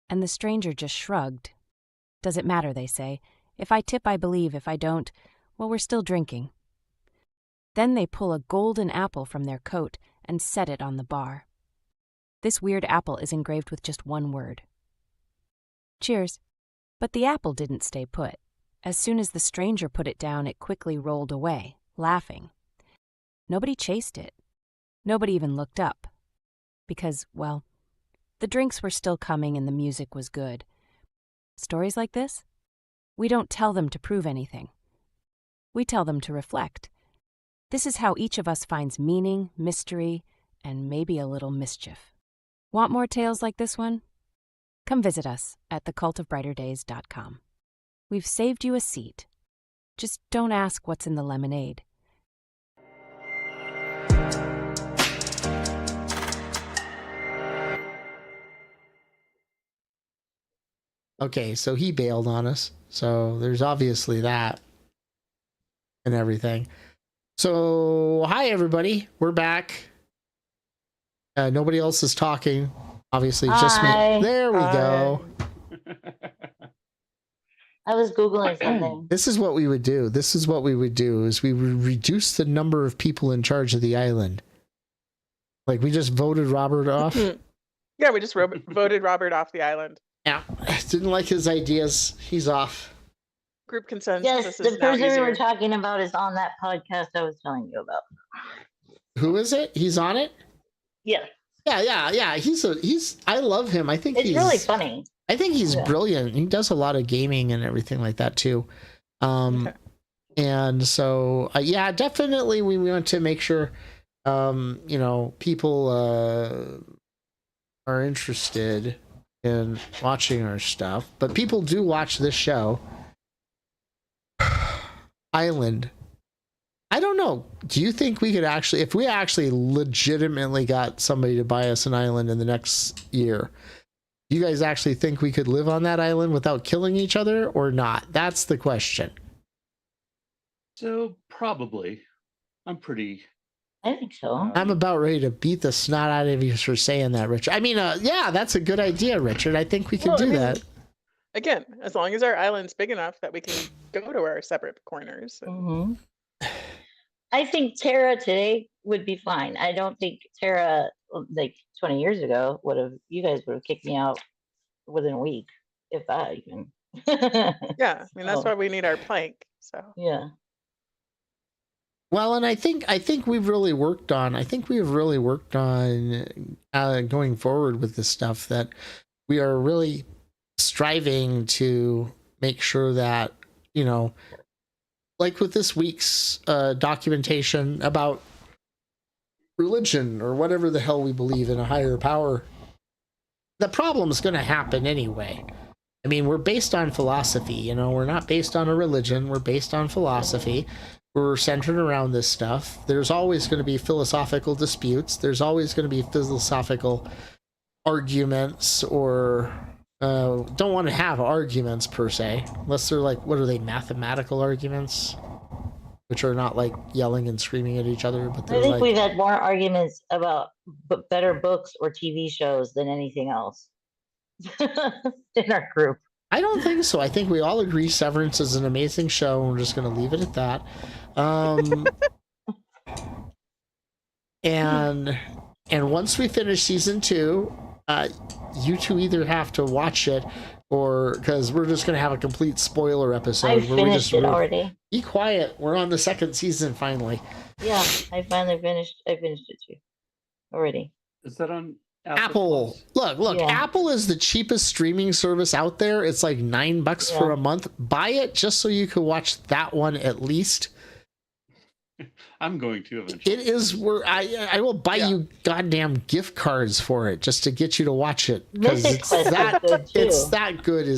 And the stranger just shrugged. Does it matter, they say. If I tip, I believe. If I don't, well, we're still drinking. Then they pull a golden apple from their coat and set it on the bar. This weird apple is engraved with just one word. Cheers. But the apple didn't stay put. As soon as the stranger put it down, it quickly rolled away, laughing. Nobody chased it. Nobody even looked up. Because, well, the drinks were still coming and the music was good. Stories like this? We don't tell them to prove anything. We tell them to reflect. This is how each of us finds meaning, mystery, and maybe a little mischief. Want more tales like this one? Come visit us at thecultofbrighterdays.com. We've saved you a seat. Just don't ask what's in the lemonade. Okay, so he bailed on us. So there's obviously that and everything. So, hi, everybody. We're back. Nobody else is talking. Obviously, just me. There we go. I was Googling something. This is what we would do. Is we would reduce the number of people in charge of the island. Like, we just voted Robert off. Yeah, we just voted Robert off the island. Yeah, didn't like his ideas. He's off. Group consensus. Yes, the person we were talking about is on that podcast I was telling you about. Who is it? He's on it? Yeah. Yeah. He's. I love him. I think it's he's really funny. I think he's brilliant. He does a lot of gaming and everything like that too. Okay. And so, definitely we want to make sure, people are interested in watching our stuff, but people do watch this show. Island. I don't know. Do you think we could actually, if we actually legitimately got somebody to buy us an island in the next year, do you guys actually think we could live on that island without killing each other or not? That's the question. So probably. I think so. I'm about ready to beat the snot out of you for saying that, Richard. I mean, yeah, that's a good idea, Richard. I think we can do that. Again, as long as our island's big enough that we can go to our separate corners. Mm-hmm. I think Terra today would be fine. I don't think Terra, like 20 years ago, you guys would have kicked me out within a week, if that even. Yeah, I mean, that's why we need our plank. So yeah. Well, and I think we've really worked on. Going forward with this stuff, that we are really striving to make sure that, you know, like with this week's documentation about religion or whatever the hell we believe in, a higher power, the problem's going to happen anyway. I mean, we're based on philosophy, you know, we're not based on a religion, we're based on philosophy. We're centered around this stuff. There's always going to be philosophical disputes. There's always going to be philosophical arguments, or don't want to have arguments per se, unless they're like, what are they, mathematical arguments, which are not like yelling and screaming at each other. But I think we've had more arguments about better books or TV shows than anything else in our group. I don't think so. I think we all agree Severance is an amazing show, and we're just going to leave it at that. And once we finish season 2, you two either have to watch it, or because we're just going to have a complete spoiler episode. I finished it already. Be quiet. We're on the 2nd season finally. Yeah, I finally finished. I finished it too already. Is that on Apple? Look, Yeah. Apple is the cheapest streaming service out there. It's like $9 for a month. Buy it just so you can watch that one at least. I'm going to eventually. It is where I will buy you goddamn gift cards for it just to get you to watch it, because it's that good.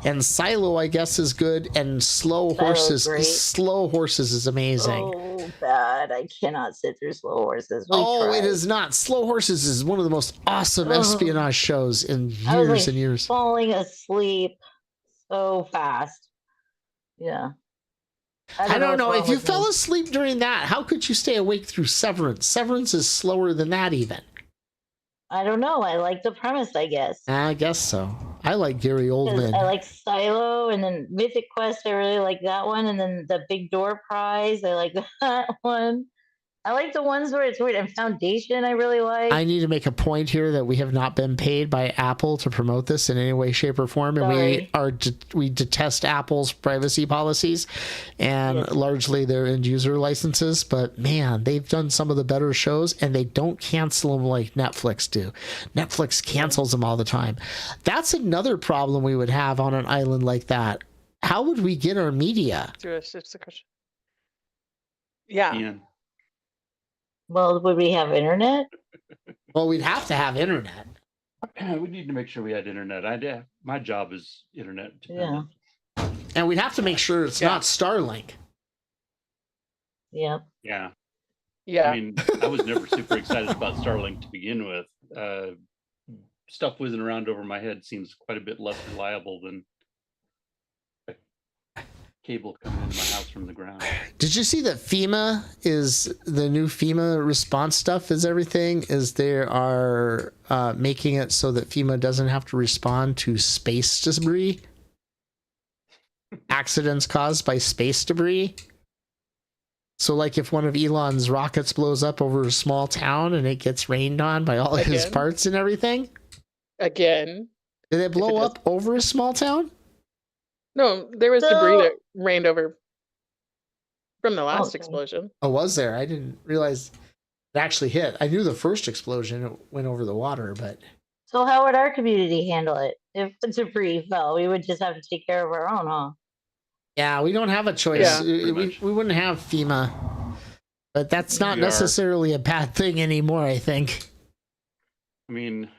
And Silo, I guess, is good, and Slow Horses is amazing. Oh, bad! I cannot sit through Slow Horses. It is not. Slow Horses is one of the most awesome espionage shows in years and years. Falling asleep so fast. Yeah. I don't know. If you fell asleep during that, how could you stay awake through Severance? Severance is slower than that even. I don't know. I like the premise, I guess. I guess so. I like Gary Oldman. I like Silo, and then Mythic Quest, I really like that one. And then the Big Door Prize, I like that one. I like the ones where it's weird. And Foundation, I really like. I need to make a point here that we have not been paid by Apple to promote this in any way, shape, or form, and we detest Apple's privacy policies and largely their end user licenses. But man, they've done some of the better shows, and they don't cancel them like Netflix do. Netflix cancels them all the time. That's another problem we would have on an island like that. How would we get our media? It's a question. Yeah. Well, would we have internet? Well, we'd have to have internet. We need to make sure we had internet. My job is internet. Yeah. And we'd have to make sure it's not Starlink. Yeah. Yeah. Yeah. I mean, I was never super excited about Starlink to begin with. Stuff whizzing around over my head seems quite a bit less reliable than cable coming into my house from the ground. Did you see that FEMA is the new FEMA response stuff is everything? Is they are making it so that FEMA doesn't have to respond to space debris? Accidents caused by space debris? So like if one of Elon's rockets blows up over a small town and it gets rained on by all his parts and everything? Again. Did it blow up over a small town? No, there was debris that rained over from the last explosion. Oh, was there? I didn't realize it actually hit. I knew the first explosion went over the water, but... So how would our community handle it? If the debris fell, we would just have to take care of our own, huh? Yeah, we don't have a choice. Yeah, we wouldn't have FEMA. But that's not necessarily a bad thing anymore, I think. I mean...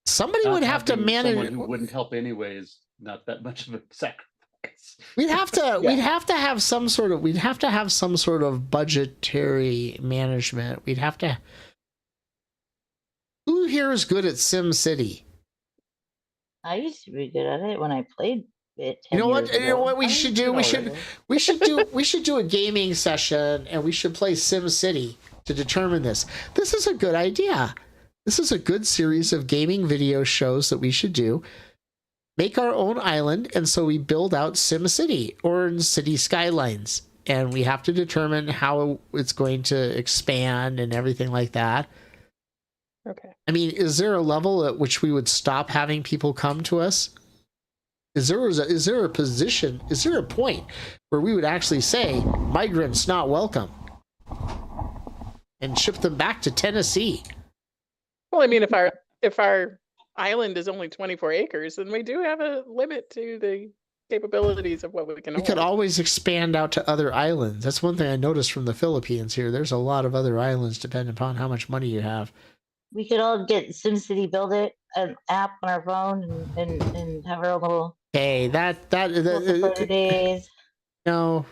Somebody would have to manage. Someone who wouldn't help anyway is not that much of a sacrifice. We'd have to have some sort of budgetary management. We'd have to. Who here is good at Sim City? I used to be good at it when I played it. You know what we should do? We should do a gaming session, and we should play Sim City to determine this. This is a good idea. This is a good series of gaming video shows that we should do. Make our own island, and so we build out Sim City or City Skylines, and we have to determine how it's going to expand and everything like that. Okay. I mean, is there a level at which we would stop having people come to us? Is there a position? Is there a point where we would actually say migrants not welcome and ship them back to Tennessee? Well, I mean, if our island is only 24 acres, then we do have a limit to the capabilities of what we can. We could always expand out to other islands. That's one thing I noticed from the Philippines here. There's a lot of other islands depending upon how much money you have. We could all get SimCity, build it, an app on our phone, and have our little. Hey, that days. No.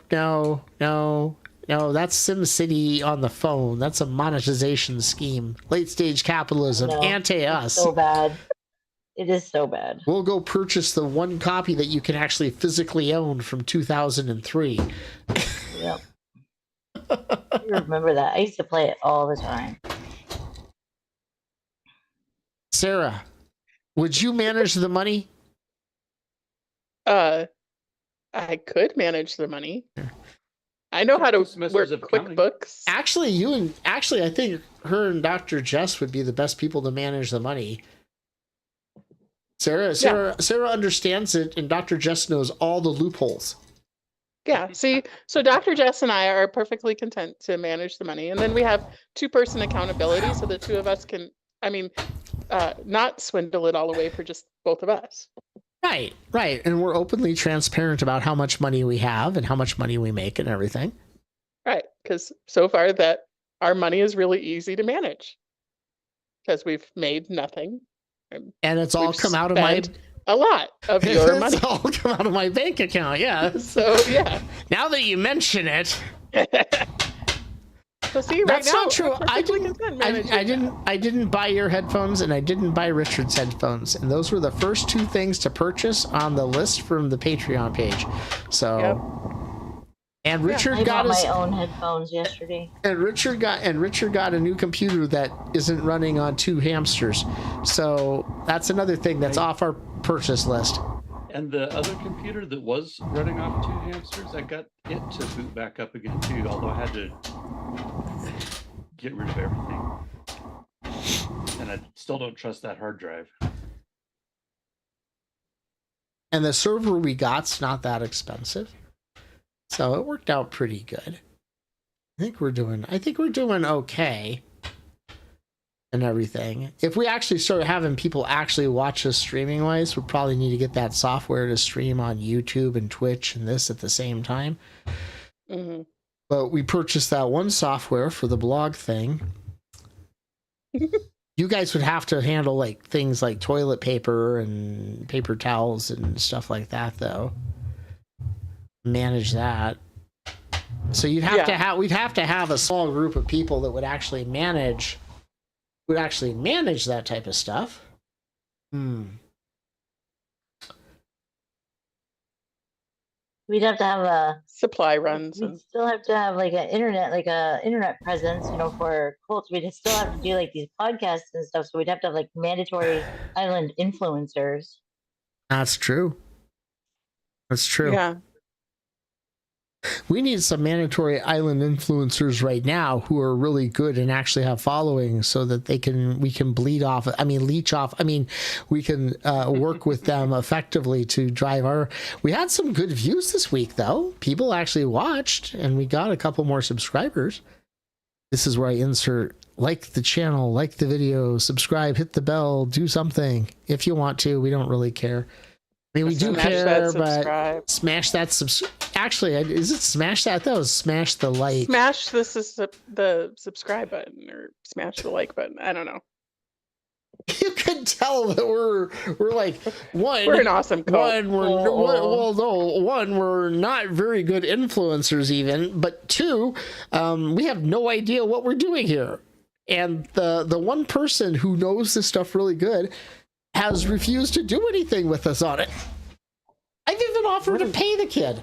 That's SimCity on the phone. That's a monetization scheme. Late stage capitalism. Anti-us. So bad. It is so bad. We'll go purchase the one copy that you can actually physically own from 2003. Yep. I remember that. I used to play it all the time. Sarah, would you manage the money? I could manage the money. I know how to work QuickBooks. Actually, I think her and Dr. Jess would be the best people to manage the money. Sarah understands it, and Dr. Jess knows all the loopholes. Yeah. See, so Dr. Jess and I are perfectly content to manage the money, and then we have two-person accountability, so the two of us can, not swindle it all away for just both of us. Right. And we're openly transparent about how much money we have and how much money we make and everything. Right. Because so far that our money is really easy to manage because we've made nothing. And it's all come out of a lot of your money. It's all come out of my bank account. Yeah. So, yeah. Now that you mention it. So see, that's right now, not true. I didn't buy your headphones, and I didn't buy Richard's headphones, and those were the first two things to purchase on the list from the Patreon page. So, yep. And Richard I got my own headphones yesterday. And Richard got a new computer that isn't running on 2 hamsters. So that's another thing that's off our purchase list. And the other computer that was running off 2 hamsters, I got it to boot back up again too, although I had to get rid of everything. And I still don't trust that hard drive. And the server we got's not that expensive. So it worked out pretty good. I think we're doing okay. And everything. If we actually start having people actually watch us streaming wise, we probably need to get that software to stream on YouTube and Twitch and this at the same time. Mm-hmm. But we purchased that one software for the blog thing. You guys would have to handle like things like toilet paper and paper towels and stuff like that, though. Manage that. So we'd have to have a small group of people that would actually manage that type of stuff. We'd have to have a supply runs. We'd still have to have like an internet presence, for cults. We'd still have to do like these podcasts and stuff. So we'd have to have like mandatory island influencers. That's true. Yeah. We need some mandatory island influencers right now who are really good and actually have following so that we can leech off. We can work with them effectively to drive we had some good views this week though. People actually watched and we got a couple more subscribers. This is where I insert like the channel, like the video, subscribe, hit the bell, do something if you want to. We don't really care. I mean, we do care, but smash that Actually, is it smash that? That was smash the like. Smash the subscribe button or smash the like button. I don't know. You can tell that we're like one. We're an awesome cult. One, we're not very good influencers even, but two, we have no idea what we're doing here. And the one person who knows this stuff really good has refused to do anything with us on it. I've even offered to pay the kid.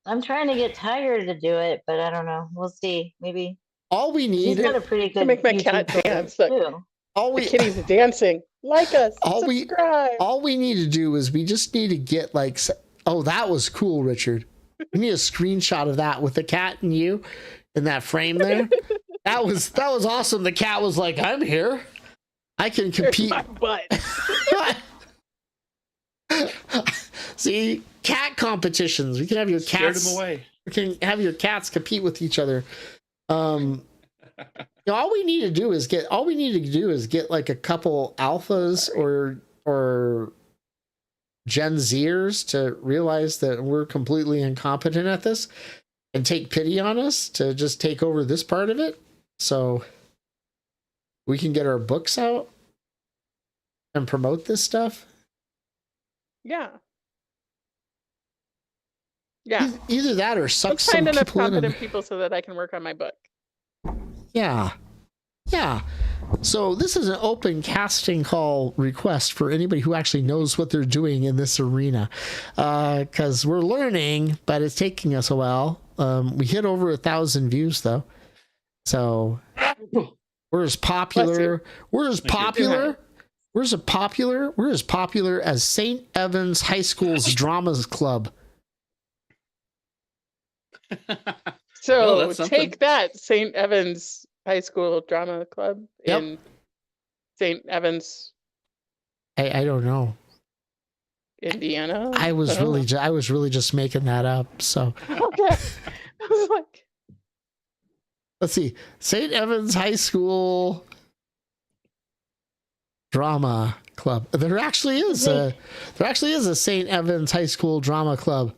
I'm trying to get Tiger to do it, but I don't know. We'll see. Maybe. All we need He's got a pretty good. To make my cat YouTube dance. too. The kitty's dancing. Like us. Subscribe. All we need to do is we just need to get like, oh, that was cool, Richard. We need a screenshot of that with the cat and you in that frame there. That was awesome. The cat was like, I'm here. I can compete. Here's my butt. See, cat competitions. We can have your cats. Scared them away. We can have your cats compete with each other. All we need to do is get like a couple alphas or Gen Zers to realize that we're completely incompetent at this and take pity on us to just take over this part of it, so we can get our books out and promote this stuff. Yeah. Either that or suck Let's some find enough people in. competent people so that I can work on my book. Yeah. So this is an open casting call request for anybody who actually knows what they're doing in this arena, because we're learning, but it's taking us a while. We hit over 1,000 views though, so we're as popular. We're as popular as St. Evans High School's Drama Club. So take that, St. Evans High School Drama Club in St. Evans. I don't know. Indiana. I was really just making that up. So okay. I was like, let's see, St. Evans High School Drama Club. There actually is a St. Evans High School Drama Club.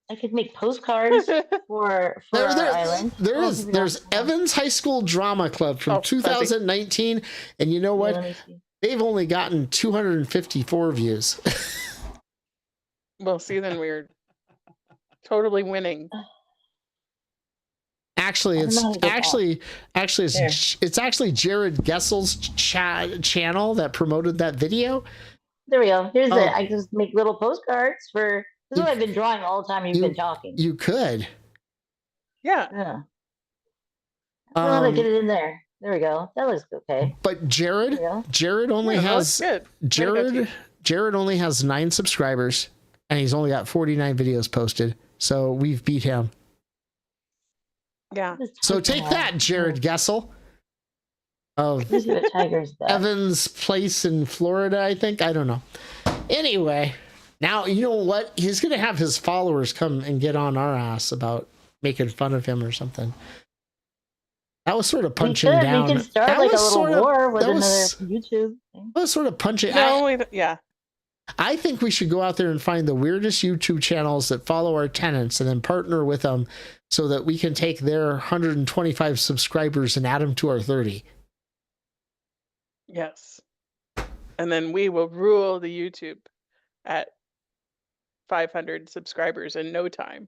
I could make postcards for our island. There's Evans High School Drama Club from 2019, and you know what? They've only gotten 254 views. Well, see, then we're totally winning. Actually, it's Jared Gessel's channel that promoted that video. There we go. Here's it. I just make little postcards for. This is what I've been drawing all the time you've been talking. You could. Yeah. I don't know how to get it in there. There we go. That looks okay. But Jared only has 9 subscribers, and he's only got 49 videos posted. So we've beat him. Yeah. So take that, Jared Gessel of Evans Place in Florida, I think. I don't know. Anyway, now you know what? He's going to have his followers come and get on our ass about making fun of him or something. That was sort of punching down. We could start a little war with another YouTube thing. That was sort of punching. Yeah. I think we should go out there and find the weirdest YouTube channels that follow our tenants and then partner with them so that we can take their 125 subscribers and add them to our 30. Yes. And then we will rule the YouTube at 500 subscribers in no time.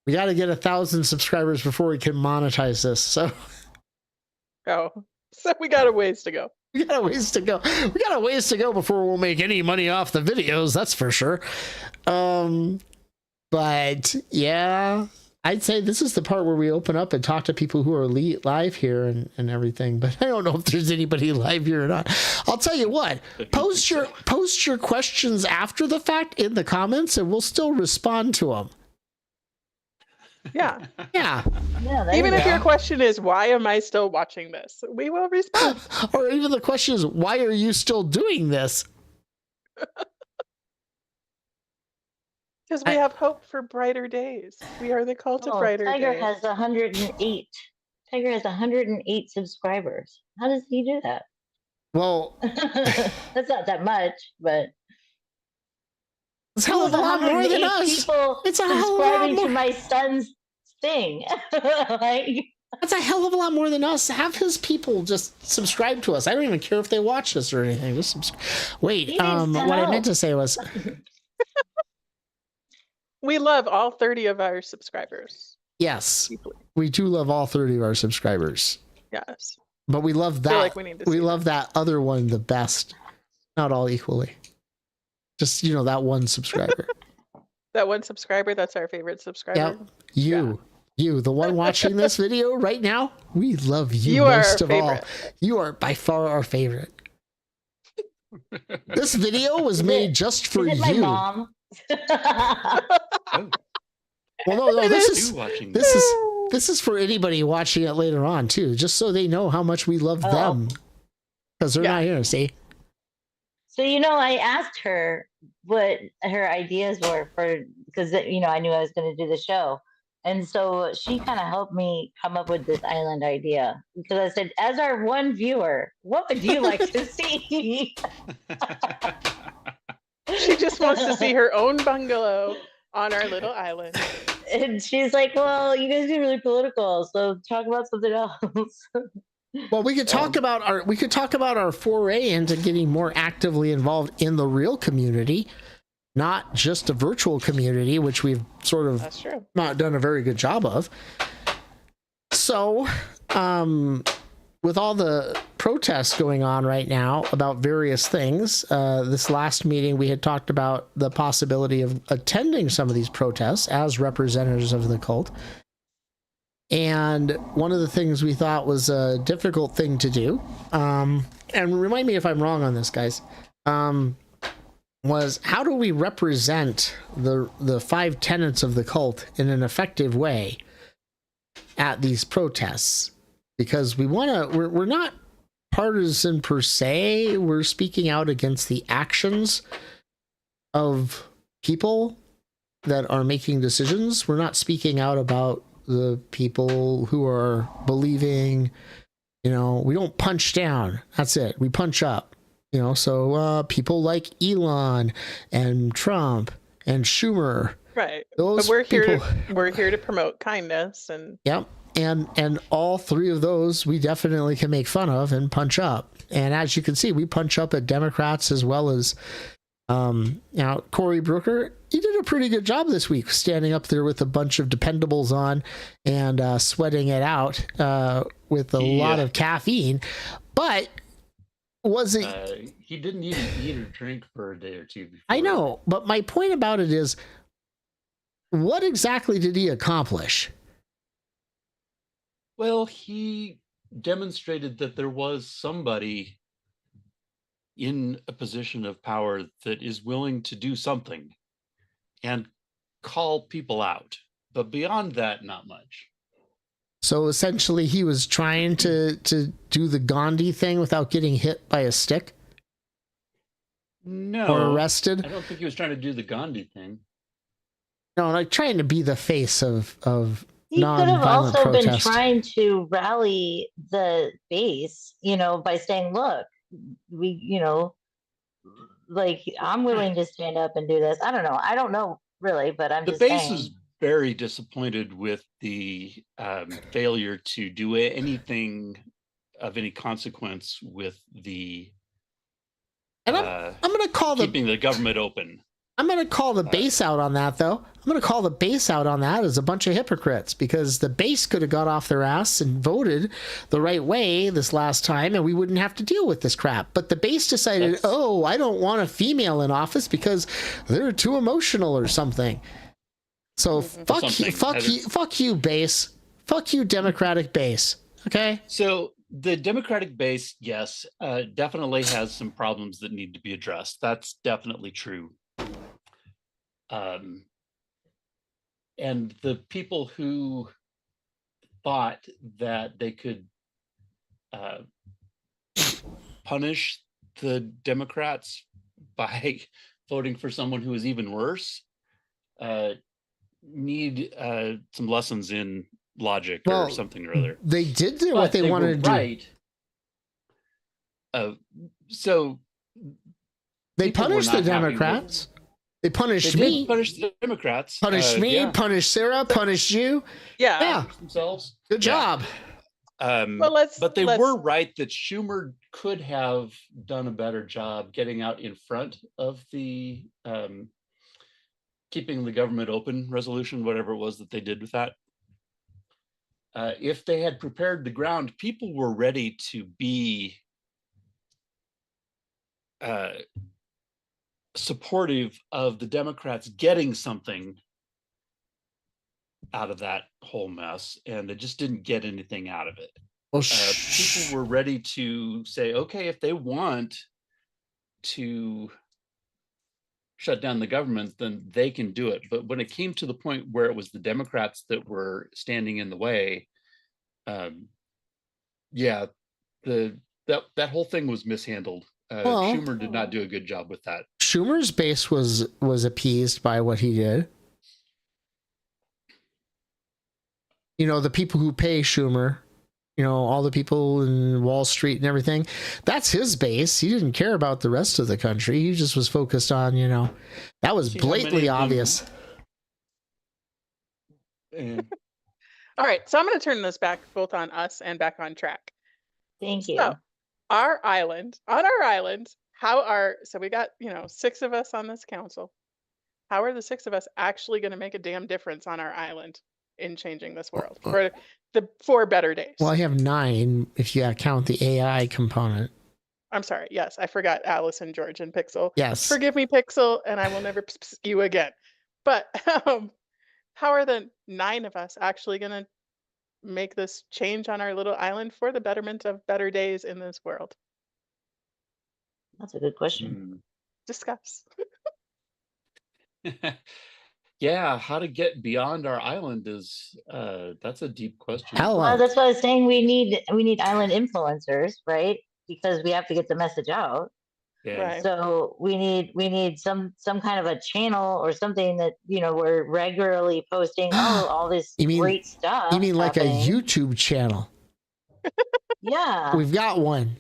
We got to get 1,000 subscribers before we can monetize this. So we got a ways to go. We got a ways to go. We got a ways to go before we'll make any money off the videos. That's for sure. But yeah, I'd say this is the part where we open up and talk to people who are live here and everything. But I don't know if there's anybody live here or not. I'll tell you what, post your questions after the fact in the comments and we'll still respond to them. Yeah. Even if your question is, why am I still watching this? We will respond. Or even the question is, why are you still doing this? Because we have hope for brighter days. We are the cult of brighter Tiger days. has 108. Tiger has 108 subscribers. How does he do that? Well, that's not that much, but it's a hell of a lot more than us. People it's a hell of a lot subscribing more. to my son's thing. That's a hell of a lot more than us. Have his people just subscribe to us. I don't even care if they watch us or anything. Just wait. What I meant to say was, We love all 30 of our subscribers. yes, Deeply. we do love all 30 of our subscribers. Yes. But we love that. Feel like we need to see love that other one the best. Not all equally. Just, that one subscriber. That one subscriber, that's our favorite subscriber. Yep. You, the one watching this video right now, we love you, You are most our of all. favorite. You are by far our favorite. This video was made just for Is it my you. mom? Oh, Well, no, this you watching is for anybody watching it later on too, just so they know how much we love them, because they're not here. See. So, I asked her what her ideas were because, I knew I was going to do the show. And so she kind of helped me come up with this island idea, because I said, as our one viewer, what would you like to see? She just wants to see her own bungalow on our little island. And she's like, well, you guys get really political, so talk about something else. Well, we could talk about our foray into getting more actively involved in the real community, not just a virtual community, which we've sort of That's true. not done a very good job of. So, with all the protests going on right now about various things, this last meeting we had talked about the possibility of attending some of these protests as representatives of the cult. And one of the things we thought was a difficult thing to do, and remind me if I'm wrong on this, guys, was how do we represent the 5 tenets of the cult in an effective way at these protests? Because we're not partisan per se. We're speaking out against the actions of people that are making decisions. We're not speaking out about the people who are believing, we don't punch down. That's it. We punch up, so people like Elon and Trump and Schumer. Right. Those But we're here people, we're here to promote kindness and yep. And all 3 of those we definitely can make fun of and punch up. And as you can see, we punch up at Democrats as well as Cory Booker. He did a pretty good job this week, standing up there with a bunch of dependables on and sweating it out with a lot of caffeine. But was it? He didn't even eat or drink for a day or two before. I know, but my point about it is, what exactly did he accomplish? Well, he demonstrated that there was somebody in a position of power that is willing to do something and call people out. But beyond that, not much. So essentially, he was trying to do the Gandhi thing without getting hit by a stick? No. Or arrested? I don't think he was trying to do the Gandhi thing. No, like trying to be the face of He could have non-violent also been protest. trying to rally the base, by saying, look, we, like, I'm willing to stand up and do this. I don't know. I don't know really, but I'm just The base saying. is very disappointed with the failure to do anything of any consequence with the And I'm going to call keeping the government open. I'm going to call the base out on that, though. I'm going to call the base out on that as a bunch of hypocrites, because the base could have got off their ass and voted the right way this last time, and we wouldn't have to deal with this crap. But the base decided, I don't want a female in office because they're too emotional or something. So fuck you, base. Fuck you, Democratic base. Okay? So the Democratic base, yes, definitely has some problems that need to be addressed. That's definitely true. And the people who thought that they could punish the Democrats by voting for someone who is even worse need some lessons in logic or something or other. They did do what they wanted to do. Right. So they punished the Democrats. They punished They me. did punish the Democrats. Punished me, Yeah. punished Sarah, punished you. Yeah. Yeah. Punished themselves. Good Yeah. job. But they were right that Schumer could have done a better job getting out in front of the keeping the government open resolution, whatever it was that they did with that. If they had prepared the ground, people were ready to be supportive of the Democrats getting something out of that whole mess, and they just didn't get anything out of it. Well, people were ready to say, okay, if they want to shut down the government, then they can do it. But when it came to the point where it was the Democrats that were standing in the way, yeah, that whole thing was mishandled. Schumer did not do a good job with that. Schumer's base was appeased by what he did. You know, the people who pay Schumer, you know, all the people in Wall Street and everything, that's his base. He didn't care about the rest of the country. He just was focused on, you know, that was blatantly obvious. All right, so I'm going to turn this back both on us and back on track. Thank you. So, on our island, so we got, 6 of us on this council. How are the 6 of us actually going to make a damn difference on our island in changing this world for better days? Well, I have 9 if you count the AI component. I'm sorry. Yes, I forgot Alice and George and Pixel. Yes. Forgive me, Pixel, and I will never you again. But how are the 9 of us actually going to make this change on our little island for the betterment of better days in this world? That's a good question. Discuss. Yeah, how to get beyond our island is that's a deep question. Well, that's what I was saying. We need island influencers, right? Because we have to get the message out. Yeah. Right. So we need some kind of a channel or something that, we're regularly posting all this great stuff. You mean like a YouTube channel? Yeah. We've got one.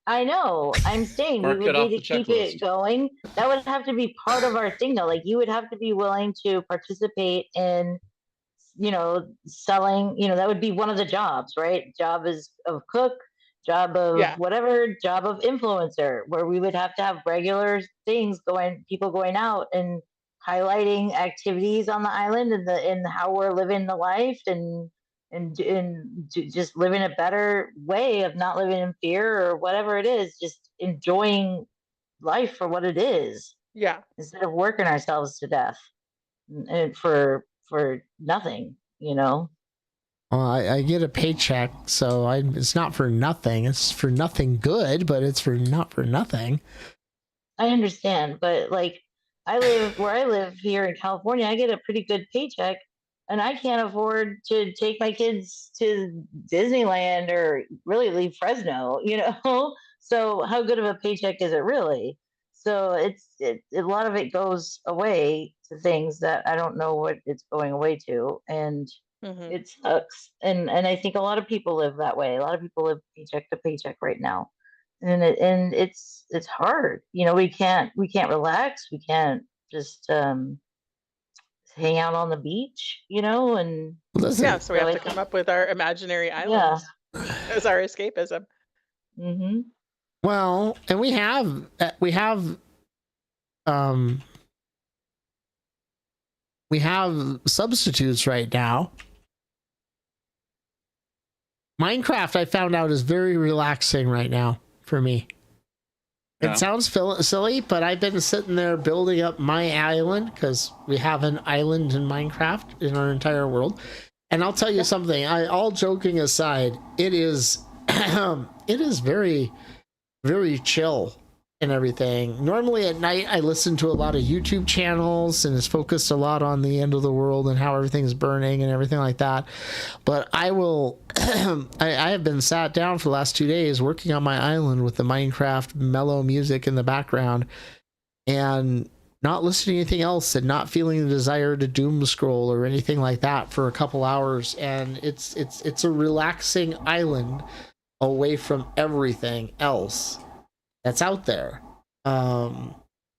I know. I'm saying we would need to keep it going. That would have to be part of our thing, though. Like, you would have to be willing to participate in, selling. That would be one of the jobs, right? Job is of cook, job of whatever, job of influencer, where we would have to have regular things people going out and highlighting activities on the island and how we're living the life and just living a better way of not living in fear or whatever it is, just enjoying life for what it is. Yeah. Instead of working ourselves to death and for nothing, Well, I get a paycheck, so it's not for nothing. It's for nothing good, but it's not for nothing. I understand, but like where I live here in California, I get a pretty good paycheck. And I can't afford to take my kids to Disneyland or really leave Fresno, So how good of a paycheck is it really? So a lot of it goes away to things that I don't know what it's going away to, and it sucks. And I think a lot of people live that way. A lot of people live paycheck to paycheck right now, and it's hard. We can't relax. We can't just hang out on the beach, and so we have to come up with our imaginary islands as our escapism. Mm-hmm. Well, and we have substitutes right now. Minecraft, I found out, is very relaxing right now for me. It sounds silly, but I've been sitting there building up my island because we have an island in Minecraft in our entire world. And I'll tell you something, all joking aside, it is very, very chill and everything. Normally at night, I listen to a lot of YouTube channels and it's focused a lot on the end of the world and how everything's burning and everything like that. But I have been sat down for the last 2 days working on my island with the Minecraft mellow music in the background and not listening to anything else and not feeling the desire to doom scroll or anything like that for a couple hours. And it's a relaxing island away from everything else that's out there.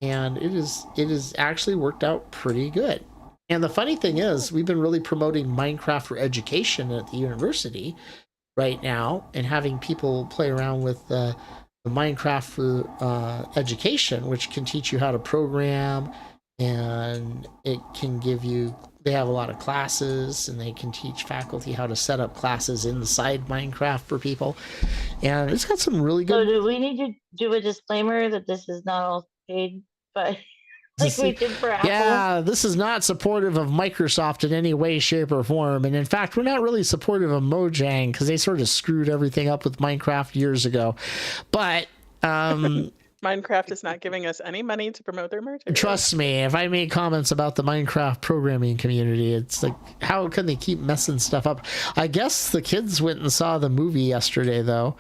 and it is actually worked out pretty good. And the funny thing is, we've been really promoting Minecraft for education at the university right now, and having people play around with the Minecraft for education, which can teach you how to program, and it can give you. They have a lot of classes, and they can teach faculty how to set up classes inside Minecraft for people, and it's got some really good. So do we need to do a disclaimer that this is not all paid by? Like we did for Apple. Yeah, this is not supportive of Microsoft in any way, shape, or form. And in fact, we're not really supportive of Mojang because they sort of screwed everything up with Minecraft years ago. But Minecraft is not giving us any money to promote their merch. Trust me, if I make comments about the Minecraft programming community, it's like, how can they keep messing stuff up? I guess the kids went and saw the movie yesterday, though,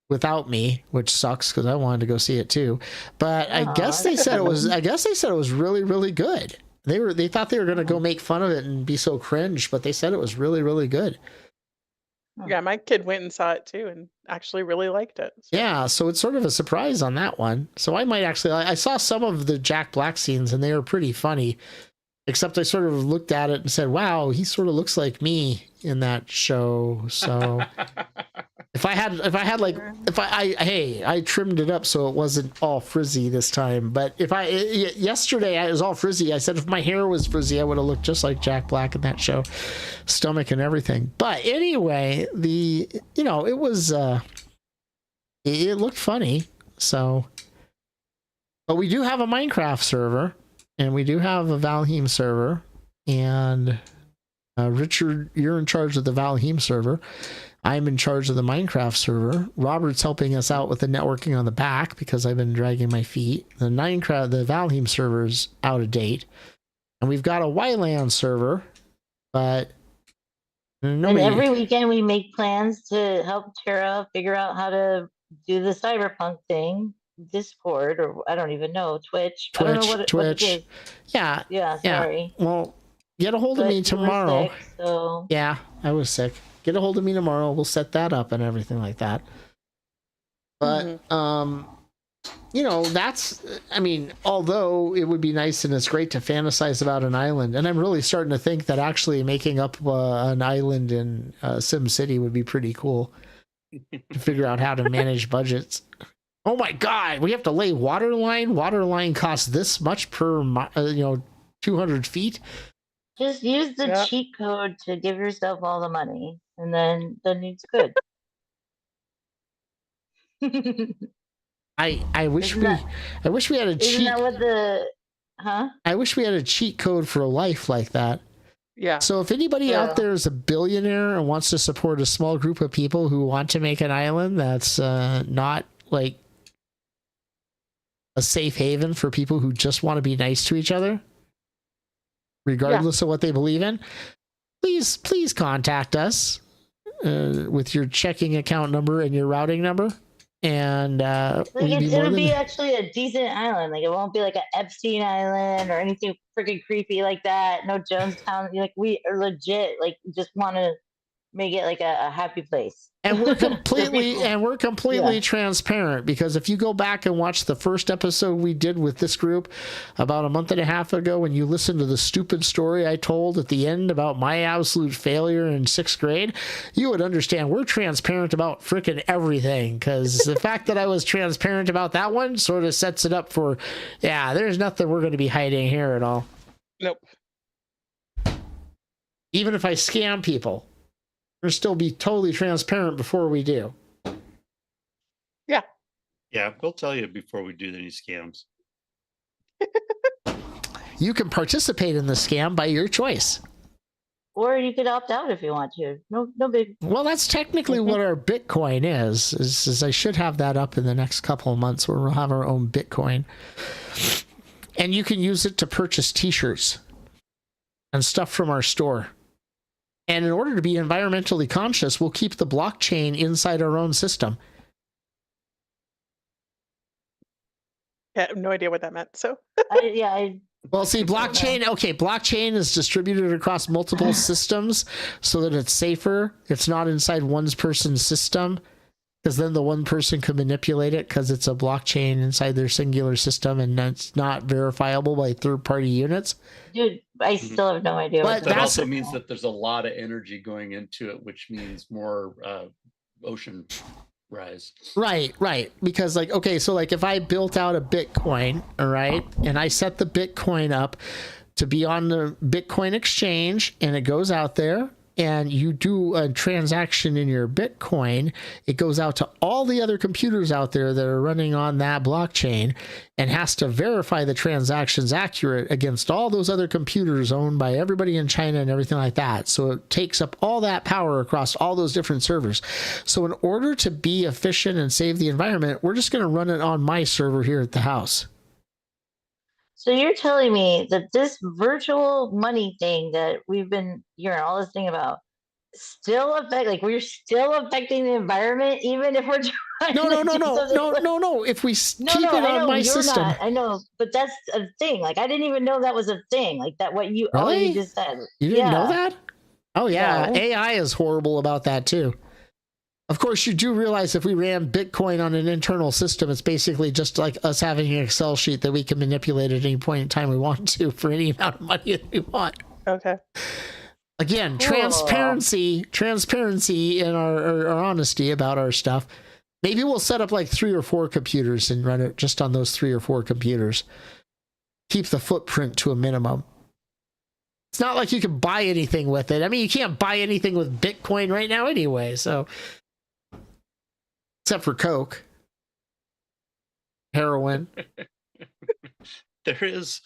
without me, which sucks because I wanted to go see it too. But I guess they said it was. I guess they said it was really, really good. They thought they were going to go make fun of it and be so cringe, but they said it was really, really good. Yeah, my kid went and saw it too and actually really liked it. So. Yeah, so it's sort of a surprise on that one. So I might actually. I saw some of the Jack Black scenes and they were pretty funny. Except I sort of looked at it and said, "Wow, he sort of looks like me in that show." So. I trimmed it up so it wasn't all frizzy this time. But yesterday it was all frizzy. I said if my hair was frizzy, I would have looked just like Jack Black in that show, stomach and everything. But anyway, it was it looked funny. So, but we do have a Minecraft server, and we do have a Valheim server, and Richard, you're in charge of the Valheim server. I'm in charge of the Minecraft server. Robert's helping us out with the networking on the back because I've been dragging my feet. The Valheim server's out of date. And we've got a Ylands server, but nobody... And every weekend we make plans to help Tara figure out how to do the cyberpunk thing. Discord, or I don't even know, Twitch. I don't know what it is. Yeah. Yeah, sorry. Well, get a hold of me tomorrow. Sick, so... Yeah, I was sick. Get a hold of me tomorrow. We'll set that up and everything like that. But, although it would be nice and it's great to fantasize about an island, and I'm really starting to think that actually making up an island in Sim City would be pretty cool to figure out how to manage budgets. Oh my God, we have to lay water line. Water line costs this much per, 200 feet. Just use the cheat code to give yourself all the money, and then it's good. I wish we had a cheat. Isn't that what the? Huh? I wish we had a cheat code for a life like that. Yeah. So if anybody out there is a billionaire and wants to support a small group of people who want to make an island that's not like a safe haven for people who just want to be nice to each other, regardless of what they believe in, please contact us with your checking account number and your routing number, and it'll be actually a decent island. Like, it won't be like an Epstein Island or anything freaking creepy like that. No Jonestown. Like, we are legit. Like, just want to make it like a happy place. And we're completely transparent, because if you go back and watch the first episode we did with this group about a month and a half ago, and you listen to the stupid story I told at the end about my absolute failure in 6th grade, you would understand we're transparent about frickin' everything, because the fact that I was transparent about that one sort of sets it up for, there's nothing we're going to be hiding here at all. Nope. Even if I scam people, we'll still be totally transparent before we do. Yeah. Yeah, we'll tell you before we do any scams. You can participate in the scam by your choice. Or you could opt out if you want to. No big. Well, that's technically what our Bitcoin is I should have that up in the next couple of months, where we'll have our own Bitcoin. And you can use it to purchase t-shirts and stuff from our store. And in order to be environmentally conscious, we'll keep the blockchain inside our own system. I have no idea what that meant. So, well, see, blockchain is distributed across multiple systems so that it's safer. It's not inside one person's system. because then the one person could manipulate it because it's a blockchain inside their singular system and that's not verifiable by third-party units. Dude, I still have no idea. But That also means that there's a lot of energy going into it, which means more ocean rise. Right. Because like, okay, so like if I built out a Bitcoin, all right, and I set the Bitcoin up to be on the Bitcoin exchange and it goes out there and you do a transaction in your Bitcoin, it goes out to all the other computers out there that are running on that blockchain and has to verify the transaction's accurate against all those other computers owned by everybody in China and everything like that. So it takes up all that power across all those different servers. So in order to be efficient and save the environment, we're just going to run it on my server here at the house. So you're telling me that this virtual money thing that we've been hearing all this thing about still we're still affecting the environment, even if we're trying No. If we keep it on my system. I know, but that's a thing. Like, I didn't even know that was a thing. Like that, all you just said. You didn't know that? Oh yeah. No. AI is horrible about that too. Of course, you do realize if we ran Bitcoin on an internal system, it's basically just like us having an Excel sheet that we can manipulate at any point in time we want to for any amount of money that we want. Okay. Again, transparency and our honesty about our stuff. Maybe we'll set up like 3 or 4 computers and run it just on those 3 or 4 computers. Keep the footprint to a minimum. It's not like you can buy anything with it. I mean, you can't buy anything with Bitcoin right now anyway, so... Except for Coke. Heroin. There is...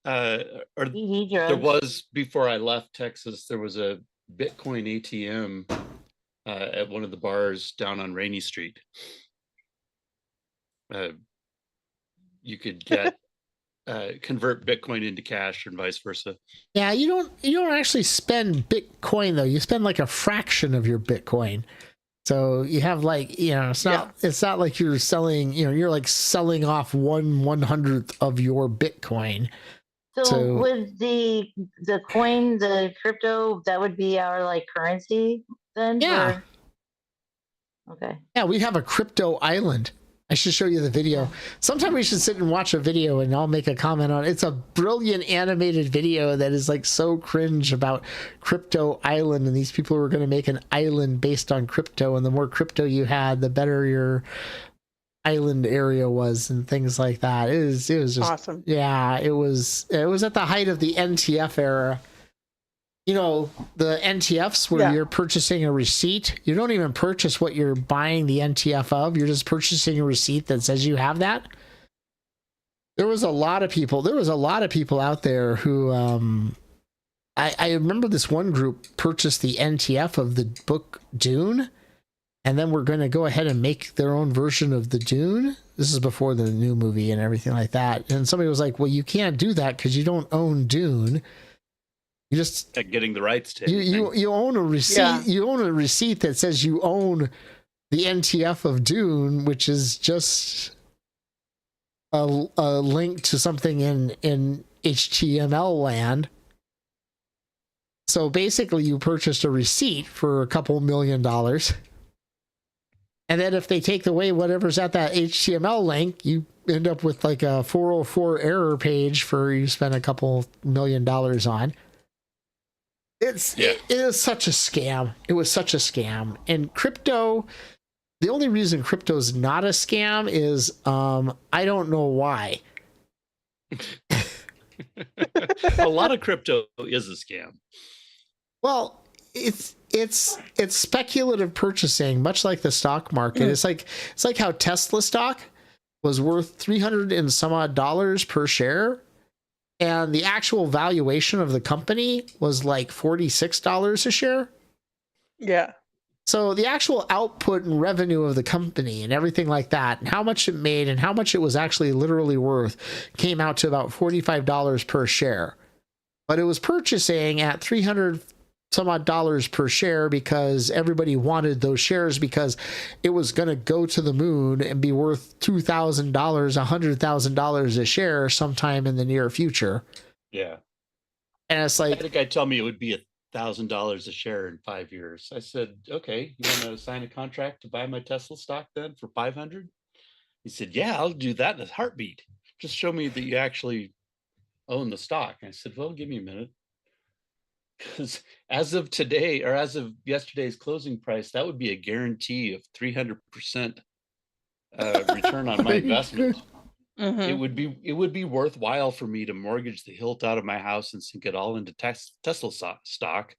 there drugs. was, before I left Texas, there was a Bitcoin ATM at one of the bars down on Rainy Street. You could get convert Bitcoin into cash and vice versa. Yeah, you don't actually spend Bitcoin though. You spend like a fraction of your Bitcoin. So you have like, it's not like you're selling, you're like selling off 1/100th of your Bitcoin. So with the coin, the crypto, that would be our like currency then? Yeah. Okay. Yeah, we have a crypto island. I should show you the video. Sometime we should sit and watch a video and I'll make a comment on it. It's a brilliant animated video that is like so cringe about crypto island, and these people were going to make an island based on crypto, and the more crypto you had, the better your island area was and things like that. It was just awesome. Yeah, it was at the height of the NTF era. The NTFs where you're purchasing a receipt. You don't even purchase what you're buying the NTF of. You're just purchasing a receipt that says you have that. There was a lot of people out there who I remember this one group purchased the NTF of the book Dune, and then we're going to go ahead and make their own version of the Dune. This is before the new movie and everything like that. And somebody was like, well, you can't do that because you don't own Dune. You just getting the rights to you own a receipt. Yeah. You own a receipt that says you own the NTF of Dune, which is just a link to something in HTML land. So basically, you purchased a receipt for a couple $1 million, and then if they take away whatever's at that HTML link, you end up with like a 404 error page for you spent a couple $1 million on. It is such a scam. It was such a scam. And crypto, the only reason crypto is not a scam is I don't know why. A lot of crypto is a scam. Well, it's speculative purchasing, much like the stock market. It's like how Tesla stock was worth $300 and some odd per share. And the actual valuation of the company was like $46 a share. Yeah. So the actual output and revenue of the company and everything like that, and how much it made and how much it was actually literally worth, came out to about $45 per share. But it was purchasing at $300 some odd per share because everybody wanted those shares because it was going to go to the moon and be worth $2,000, $100,000 a share sometime in the near future. Yeah. And it's like, I think I'd tell me it would be $1,000 a share in 5 years. I said, okay, you want to sign a contract to buy my Tesla stock then for 500? He said, yeah, I'll do that in a heartbeat. Just show me that you actually own the stock. And I said, well, give me a minute. Because as of today, or as of yesterday's closing price, that would be a guarantee of 300% return on my investment. It would be worthwhile for me to mortgage the hilt out of my house and sink it all into Tesla stock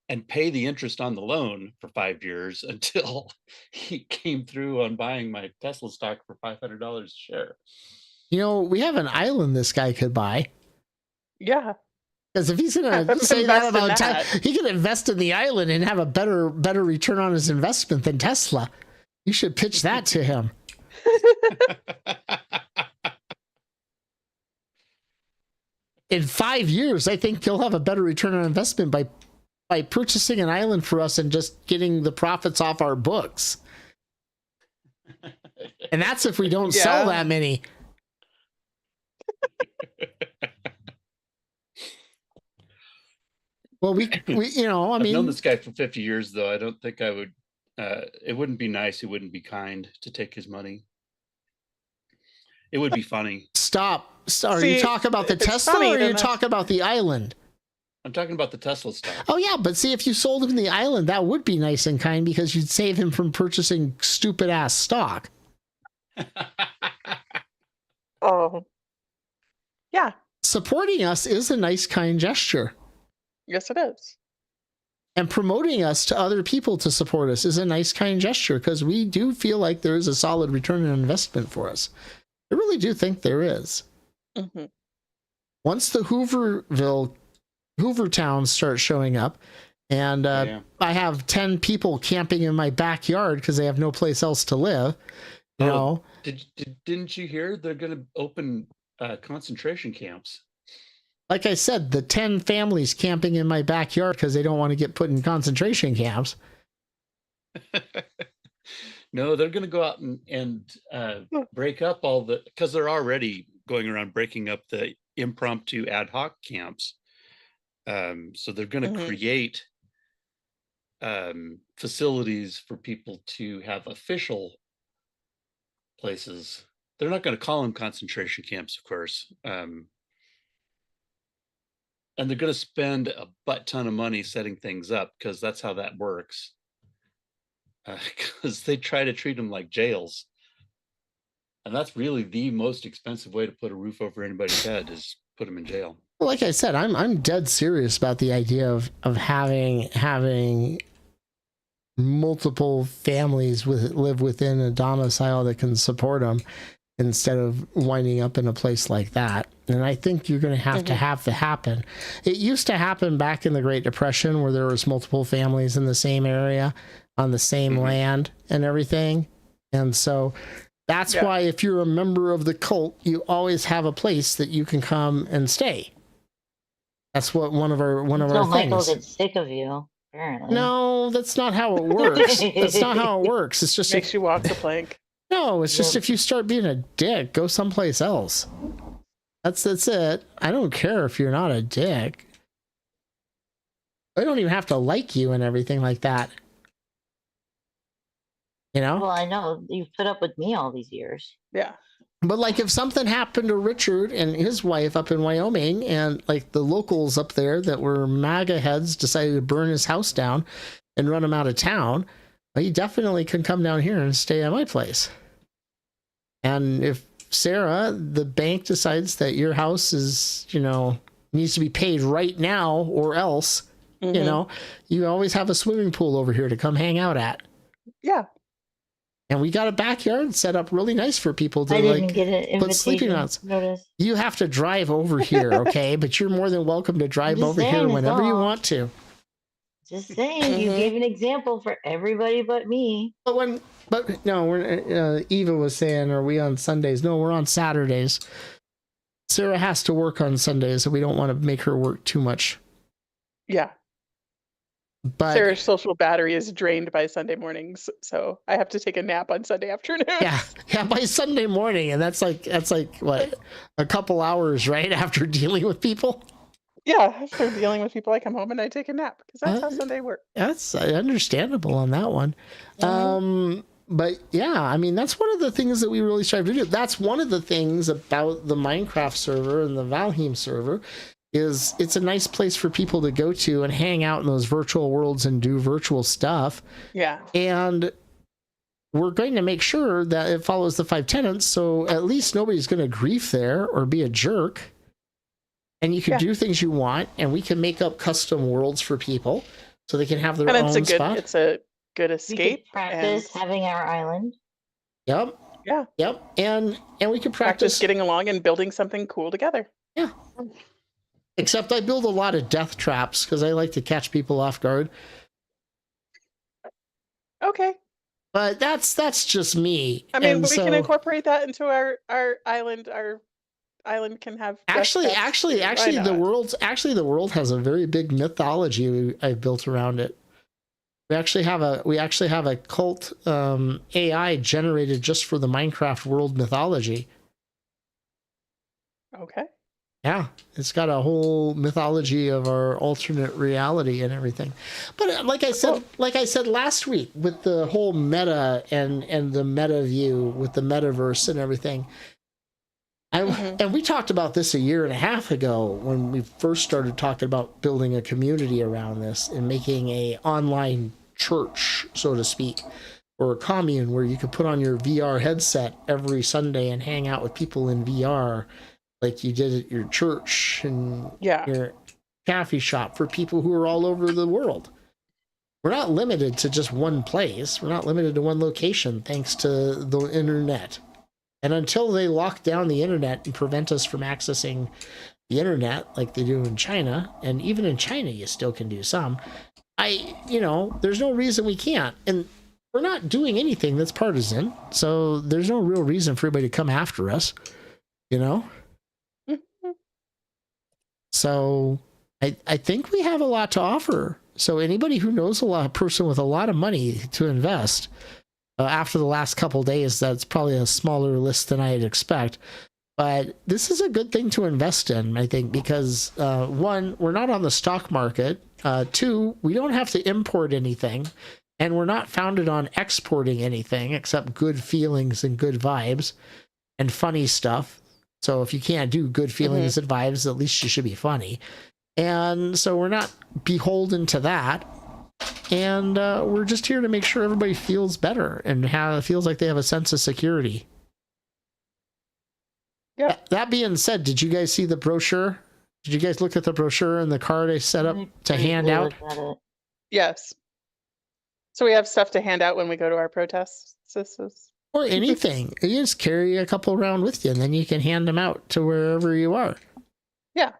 and pay the interest on the loan for 5 years until he came through on buying my Tesla stock for $500 a share. You know, we have an island this guy could buy. Yeah. Because if he's going to say that about he can invest in the island and have a better return on his investment than Tesla. You should pitch that to him. In 5 years, I think he'll have a better return on investment by purchasing an island for us and just getting the profits off our books. And that's if we don't sell that many. Well, we you know, I mean, I've known this guy for 50 years, though. I don't think I would. It wouldn't be nice. It wouldn't be kind to take his money. It would be funny. Stop. Sorry, you talk about the Tesla or you talk about the island? I'm talking about the Tesla stock. Oh, yeah, but see, if you sold him the island, that would be nice and kind because you'd save him from purchasing stupid-ass stock. Oh. Yeah. Supporting us is a nice, kind gesture. Yes, it is. And promoting us to other people to support us is a nice, kind gesture because we do feel like there is a solid return on investment for us. I really do think there is. Mm-hmm. Once the Hoover towns start showing up, and I have 10 people camping in my backyard because they have no place else to live. You know, didn't you hear they're going to open concentration camps? Like I said, the 10 families camping in my backyard because they don't want to get put in concentration camps. No, they're going to go out and break up all the, because they're already going around breaking up the impromptu ad hoc camps. So they're going to create facilities for people to have official places. They're not going to call them concentration camps, of course. And they're going to spend a butt ton of money setting things up because that's how that works. Because they try to treat them like jails. And that's really the most expensive way to put a roof over anybody's head is put them in jail. Well, like I said, I'm dead serious about the idea of having multiple families live within a domicile that can support them instead of winding up in a place like that. And I think you're going to have to happen. It used to happen back in the Great Depression where there was multiple families in the same area on the same land and everything. And so that's why if you're a member of the cult, you always have a place that you can come and stay. That's what one of our Michael things. gets sick of you, apparently. No, that's not how it works. That's not how it works. It's just makes you walk the plank. No, it's just if you start being a dick, go someplace else. That's it. I don't care if you're not a dick. I don't even have to like you and everything like that. You know? Well, I know you've put up with me all these years. Yeah. But like if something happened to Richard and his wife up in Wyoming and like the locals up there that were MAGA heads decided to burn his house down and run him out of town, well, you definitely can come down here and stay at my place. And if Sarah, the bank decides that your house is, needs to be paid right now or else, you always have a swimming pool over here to come hang out at. Yeah. And we got a backyard set up really nice for people to put sleeping mats. You have to drive over here, okay? But you're more than welcome to drive over here whenever you want to. Just saying, you gave an example for everybody but me. But no, we're Eva was saying, are we on Sundays? No, we're on Saturdays. Sarah has to work on Sundays, so we don't want to make her work too much. Yeah. But Sarah's social battery is drained by Sunday mornings, so I have to take a nap on Sunday afternoon. Yeah, by Sunday morning, and that's like what, a couple hours right after dealing with people. Yeah, if they're dealing with people, I come home and I take a nap because that's how Sunday works. That's understandable on that one. But yeah, I mean, that's one of the things that we really strive to do. That's one of the things about the Minecraft server and the Valheim server is it's a nice place for people to go to and hang out in those virtual worlds and do virtual stuff. Yeah. And we're going to make sure that it follows the 5 tenets. So at least nobody's going to grief there or be a jerk. And you can do things you want, and we can make up custom worlds for people so they can have their own spot. It's a good escape. We could practice having our island. Yep. Yeah. Yep. And we can practice getting along and building something cool together. Yeah. Except I build a lot of death traps because I like to catch people off guard. Okay. But that's just me. I mean, we can incorporate that into our island. Our island can have actually the world has a very big mythology I've built around it. We actually have a cult AI generated just for the Minecraft world mythology. Okay. Yeah, it's got a whole mythology of our alternate reality and everything. But like I said last week with the whole meta and the meta view with the metaverse and everything. And we talked about this a year and a half ago when we first started talking about building a community around this and making a online church, so to speak, or a commune where you could put on your VR headset every Sunday and hang out with people in VR like you did at your church and your coffee shop for people who are all over the world. We're not limited to just one place. We're not limited to one location thanks to the internet. And until they lock down the internet and prevent us from accessing the internet like they do in China, and even in China you still can do some, there's no reason we can't. And we're not doing anything that's partisan, so there's no real reason for everybody to come after us, So I think we have a lot to offer. So anybody who knows a person with a lot of money to invest, after the last couple days, that's probably a smaller list than I'd expect. But this is a good thing to invest in, I think, because one, we're not on the stock market. Two, we don't have to import anything. And we're not founded on exporting anything except good feelings and good vibes and funny stuff. So if you can't do good feelings and vibes, at least you should be funny. And so we're not beholden to that. And we're just here to make sure everybody feels better and feels like they have a sense of security. Yeah. That being said, did you guys see the brochure? Did you guys look at the brochure and the card I set up to hand out? Yes. So we have stuff to hand out when we go to our protests. Or anything. You just carry a couple around with you, and then you can hand them out to wherever you are. Yeah.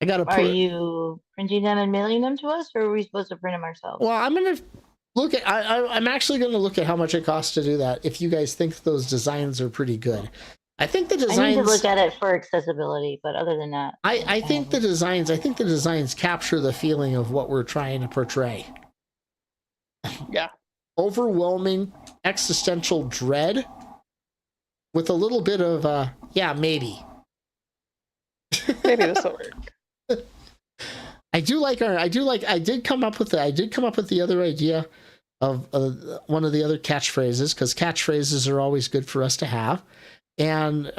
Are you printing them and mailing them to us, or are we supposed to print them ourselves? Well, I'm going to look at. I'm actually going to look at how much it costs to do that. If you guys think those designs are pretty good, I think the designs. I need to look at it for accessibility, but other than that, I think the designs. I think the designs capture the feeling of what we're trying to portray. Yeah. Overwhelming existential dread with a little bit of maybe this will work. I did come up with the other idea of one of the other catchphrases, because catchphrases are always good for us to have. And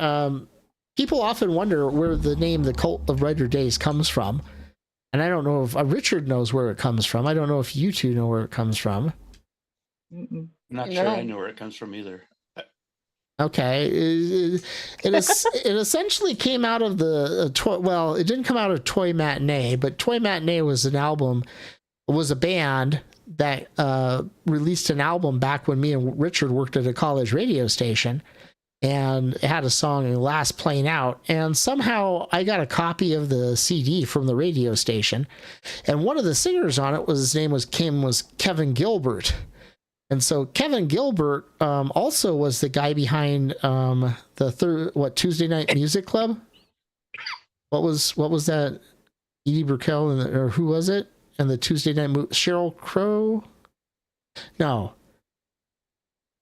people often wonder where the name The Cult of Brighter Days comes from. And I don't know if Richard knows where it comes from. I don't know if you two know where it comes from. I'm not sure I know where it comes from either. Okay. It essentially came out of it didn't come out of Toy Matinee, but Toy Matinee was a band that released an album back when me and Richard worked at a college radio station, and it had a song Last Plane Out, and somehow I got a copy of the CD from the radio station, and one of the singers on it his name was Kevin Gilbert. And so Kevin Gilbert also was the guy behind the Tuesday Night Music Club. What was that? Edie Brickell or who was it? And the Tuesday Night Sheryl Crow? No,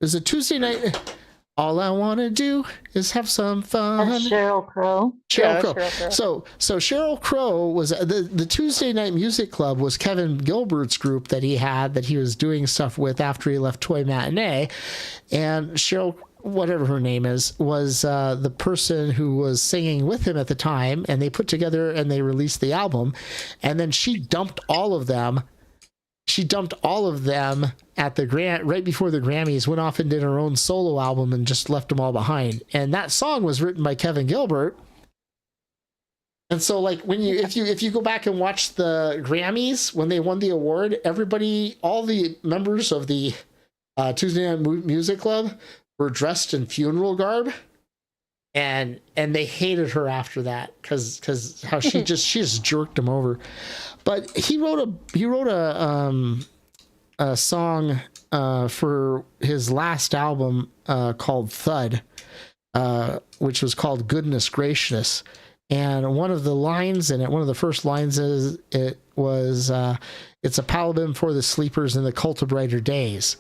it was a Tuesday night. All I want to do is have some fun. That's Sheryl Crow. Sheryl Crow. Sheryl Crow. So Sheryl Crow was the Tuesday Night Music Club was Kevin Gilbert's group that he had that he was doing stuff with after he left Toy Matinee, and Sheryl, whatever her name is, was the person who was singing with him at the time, and they put together and they released the album, and then she dumped all of them. She dumped all of them at the right before the Grammys, went off and did her own solo album and just left them all behind. And that song was written by Kevin Gilbert. And so, like, when if you go back and watch the Grammys when they won the award, everybody, all the members of the Tuesday Night Music Club were dressed in funeral garb, and they hated her after that because how she just jerked them over. But he wrote a song for his last album called Thud, which was called Goodness Gracious. And one of the lines in it, one of the first lines is it's a paladin for the sleepers in the cult of brighter days.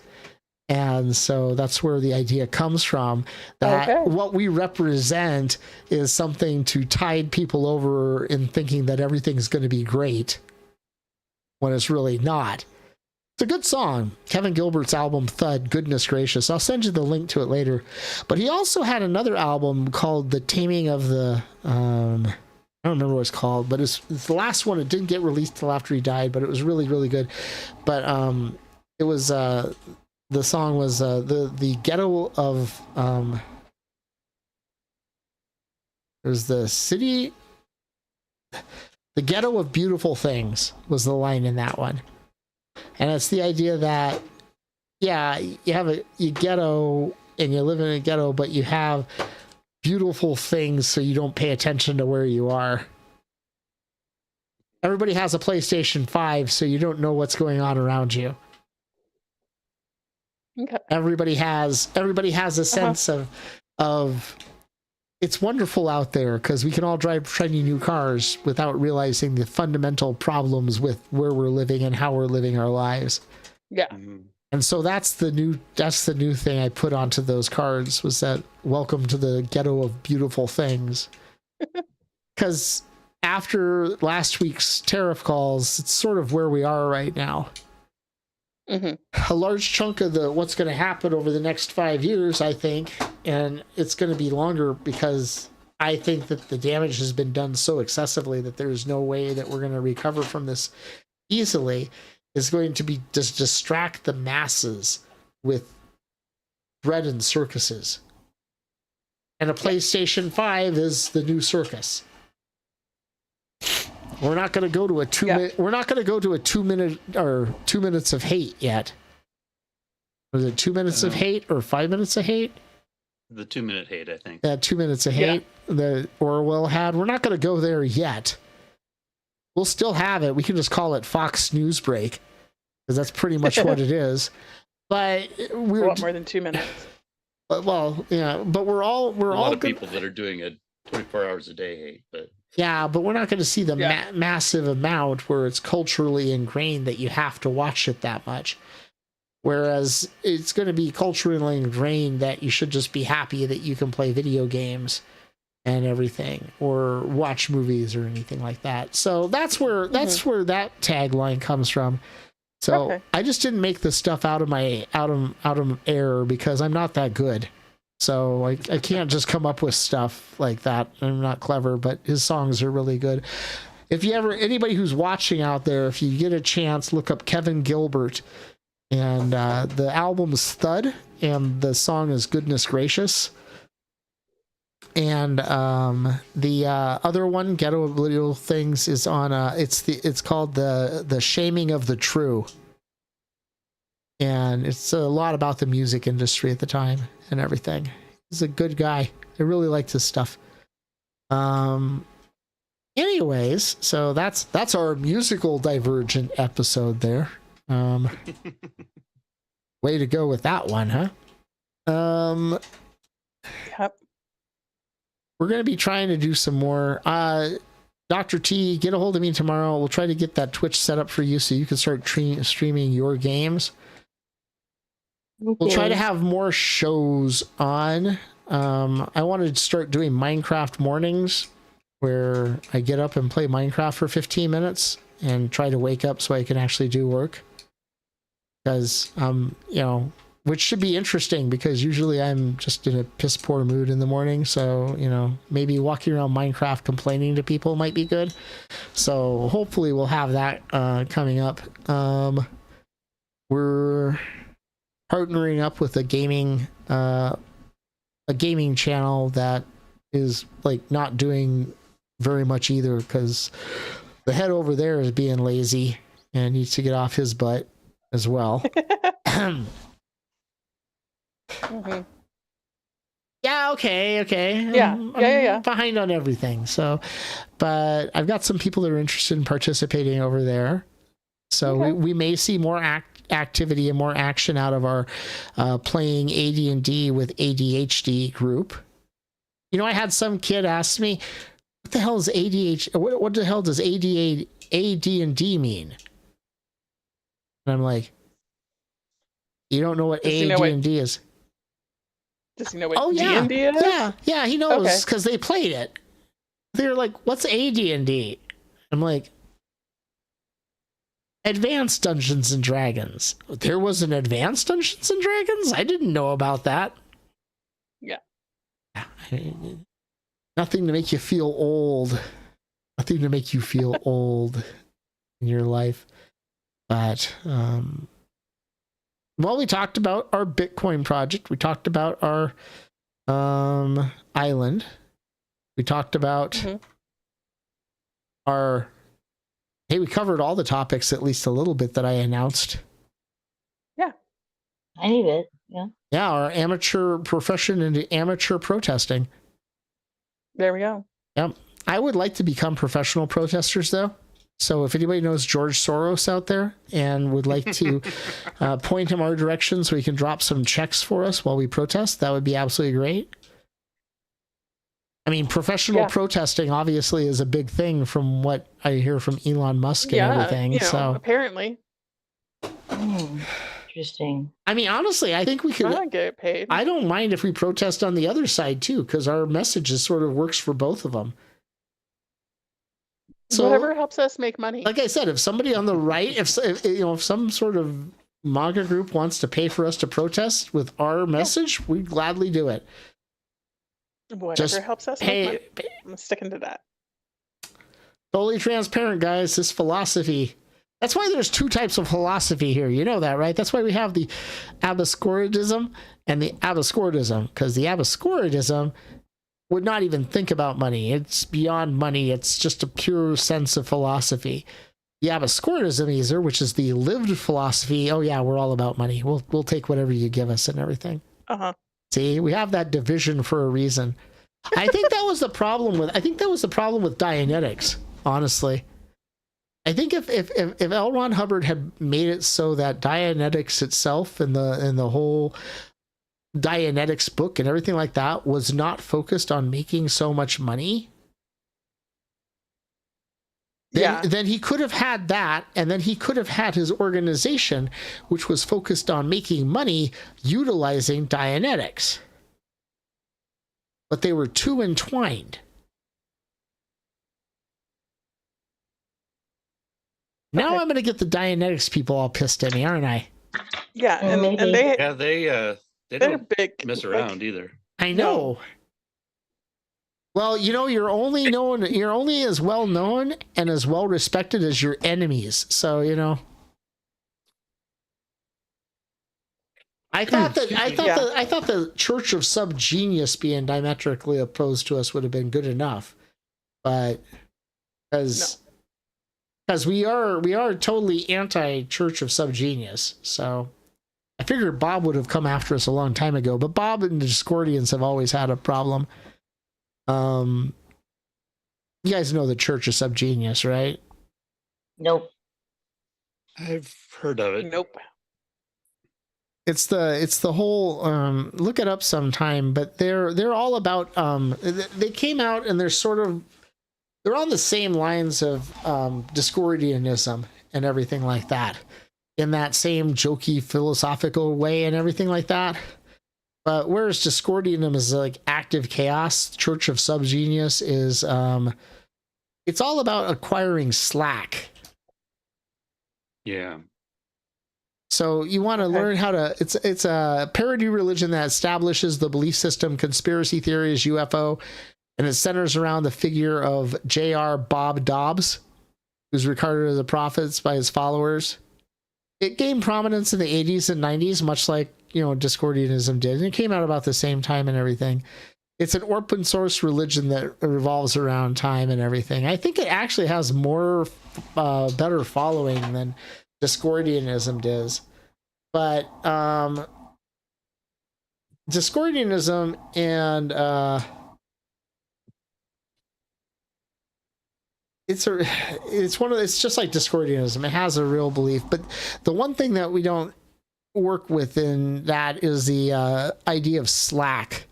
And so that's where the idea comes from, that what we represent is something to tide people over in thinking that everything's going to be great when it's really not. It's a good song. Kevin Gilbert's album, Thud, Goodness Gracious. I'll send you the link to it later. But he also had another album called The Taming of the... I don't remember what it's called, but it's the last one. It didn't get released till after he died, but it was really, really good. But it was... the song was the ghetto of... it was the city... The ghetto of beautiful things was the line in that one. And it's the idea that, yeah, you have a ghetto and you live in a ghetto, but you have beautiful things so you don't pay attention to where you are. Everybody has a PlayStation 5, so you don't know what's going on around you. Okay. Everybody has a sense of it's wonderful out there because we can all drive shiny new cars without realizing the fundamental problems with where we're living and how we're living our lives. Yeah. And so that's the new thing I put onto those cards, was that welcome to the ghetto of beautiful things. Because after last week's tariff calls, it's sort of where we are right now. A large chunk of what's going to happen over the next 5 years, I think, and it's going to be longer because I think that the damage has been done so excessively that there's no way that we're going to recover from this easily, is going to be just distract the masses with bread and circuses. And a PlayStation 5 is the new circus. We're not going to go to a 2 minute. We're not going to go to a 2 minute or 2 minutes of hate yet. Was it 2 minutes of hate or 5 minutes of hate? The 2 minute hate, I think. 2 minutes of hate that Orwell had. We're not going to go there yet. We'll still have it. We can just call it Fox News Break, because that's pretty much what it is. But we're a lot more than 2 minutes. Well, yeah. But we're all a lot of people that are doing it 24 hours a day hate, but. Yeah, but we're not going to see the massive amount where it's culturally ingrained that you have to watch it that much. Whereas it's going to be culturally ingrained that you should just be happy that you can play video games and everything, or watch movies or anything like that. So that's where that tagline comes from. So I just didn't make the stuff out of air because I'm not that good. So I can't just come up with stuff like that. I'm not clever, but his songs are really good. If you anybody who's watching out there, if you get a chance, look up Kevin Gilbert, and the album's Thud, and the song is Goodness Gracious. And the other one, Ghetto of Little Things, is on. It's called the Shaming of the True. And it's a lot about the music industry at the time and everything. He's a good guy. I really liked his stuff. Anyways, so that's our musical divergent episode there. Way to go with that one, huh? Yep. We're going to be trying to do some more. Dr. T, get a hold of me tomorrow. We'll try to get that Twitch set up for you so you can start streaming your games. We'll try to have more shows on. I wanted to start doing Minecraft mornings where I get up and play Minecraft for 15 minutes and try to wake up so I can actually do work. Because, which should be interesting because usually I'm just in a piss poor mood in the morning. So, maybe walking around Minecraft complaining to people might be good. So hopefully we'll have that coming up. We're partnering up with a gaming channel that is like not doing very much either because the head over there is being lazy and needs to get off his butt as well. Mm-hmm. Yeah, okay. Yeah, I'm behind on everything. So, but I've got some people that are interested in participating over there. So Okay. we may see more activity and more action out of our playing AD&D with ADHD group. I had some kid ask me, what the hell is ADHD? What the hell does AD&D mean? And I'm like, you don't know what AD&D is? Does he know what D&D is? Yeah, he knows because they played it. They're like, what's AD&D? I'm like, Advanced Dungeons and Dragons. There was an Advanced Dungeons and Dragons? I didn't know about that. Yeah. Nothing to make you feel old. Nothing to make you feel old in your life. But, we talked about our Bitcoin project. We talked about our island. We talked about our... Hey, we covered all the topics, at least a little bit that I announced. Yeah. I need it. Yeah. Yeah, our amateur profession into amateur protesting. There we go. Yep. I would like to become professional protesters, though. So if anybody knows George Soros out there and would like to point him our direction so he can drop some checks for us while we protest, that would be absolutely great. I mean, professional protesting obviously is a big thing from what I hear from Elon Musk and everything. So apparently. Interesting. I mean, honestly, I think we could get paid. I don't mind if we protest on the other side too, because our message is sort of works for both of them. So whatever helps us make money. Like I said, if somebody on the right, if some sort of MAGA group wants to pay for us to protest with our message, we'd gladly do it. Whatever helps us make money. I'm sticking to that. Totally transparent, guys. This philosophy. That's why there's two types of philosophy here. You know that, right? That's why we have the abascoridism and the abascoridism, because the abascoridism would not even think about money. It's beyond money. It's just a pure sense of philosophy. The abascoridism either, which is the lived philosophy. Oh yeah, we're all about money. We'll take whatever you give us and everything. See, we have that division for a reason. I think that was the problem with Dianetics, honestly. I think if L. Ron Hubbard had made it so that Dianetics itself and the whole Dianetics book and everything like that was not focused on making so much money, then he could have had that, and then he could have had his organization, which was focused on making money utilizing Dianetics. But they were too entwined. Now I'm going to get the Dianetics people all pissed at me, aren't I? Yeah, and they don't big, mess around either. I know. No. Well, you're only as well known and as well respected as your enemies. So, I thought the Church of Subgenius being diametrically opposed to us would have been good enough, but because we are totally anti-Church of Subgenius, so I figured Bob would have come after us a long time ago. But Bob and the Discordians have always had a problem. You guys know the Church of Subgenius, right? Nope. I've heard of it. Nope. It's the whole look it up sometime, but they're all about they came out and they're on the same lines of Discordianism and everything like that. in that same jokey philosophical way and everything like that. But whereas Discordianism is like active chaos, Church of Subgenius is it's all about acquiring slack. Yeah. So you want to learn how to, it's a parody religion that establishes the belief system, conspiracy theories, UFO, and it centers around the figure of J.R. Bob Dobbs, who's regarded as a prophet by his followers. It gained prominence in the 80s and 90s, much like, Discordianism did. And it came out about the same time and everything. It's an open source religion that revolves around time and everything. I think it actually has more, better following than Discordianism does. But Discordianism and it's just like Discordianism. It has a real belief, but the one thing that we don't work within that is the idea of slack.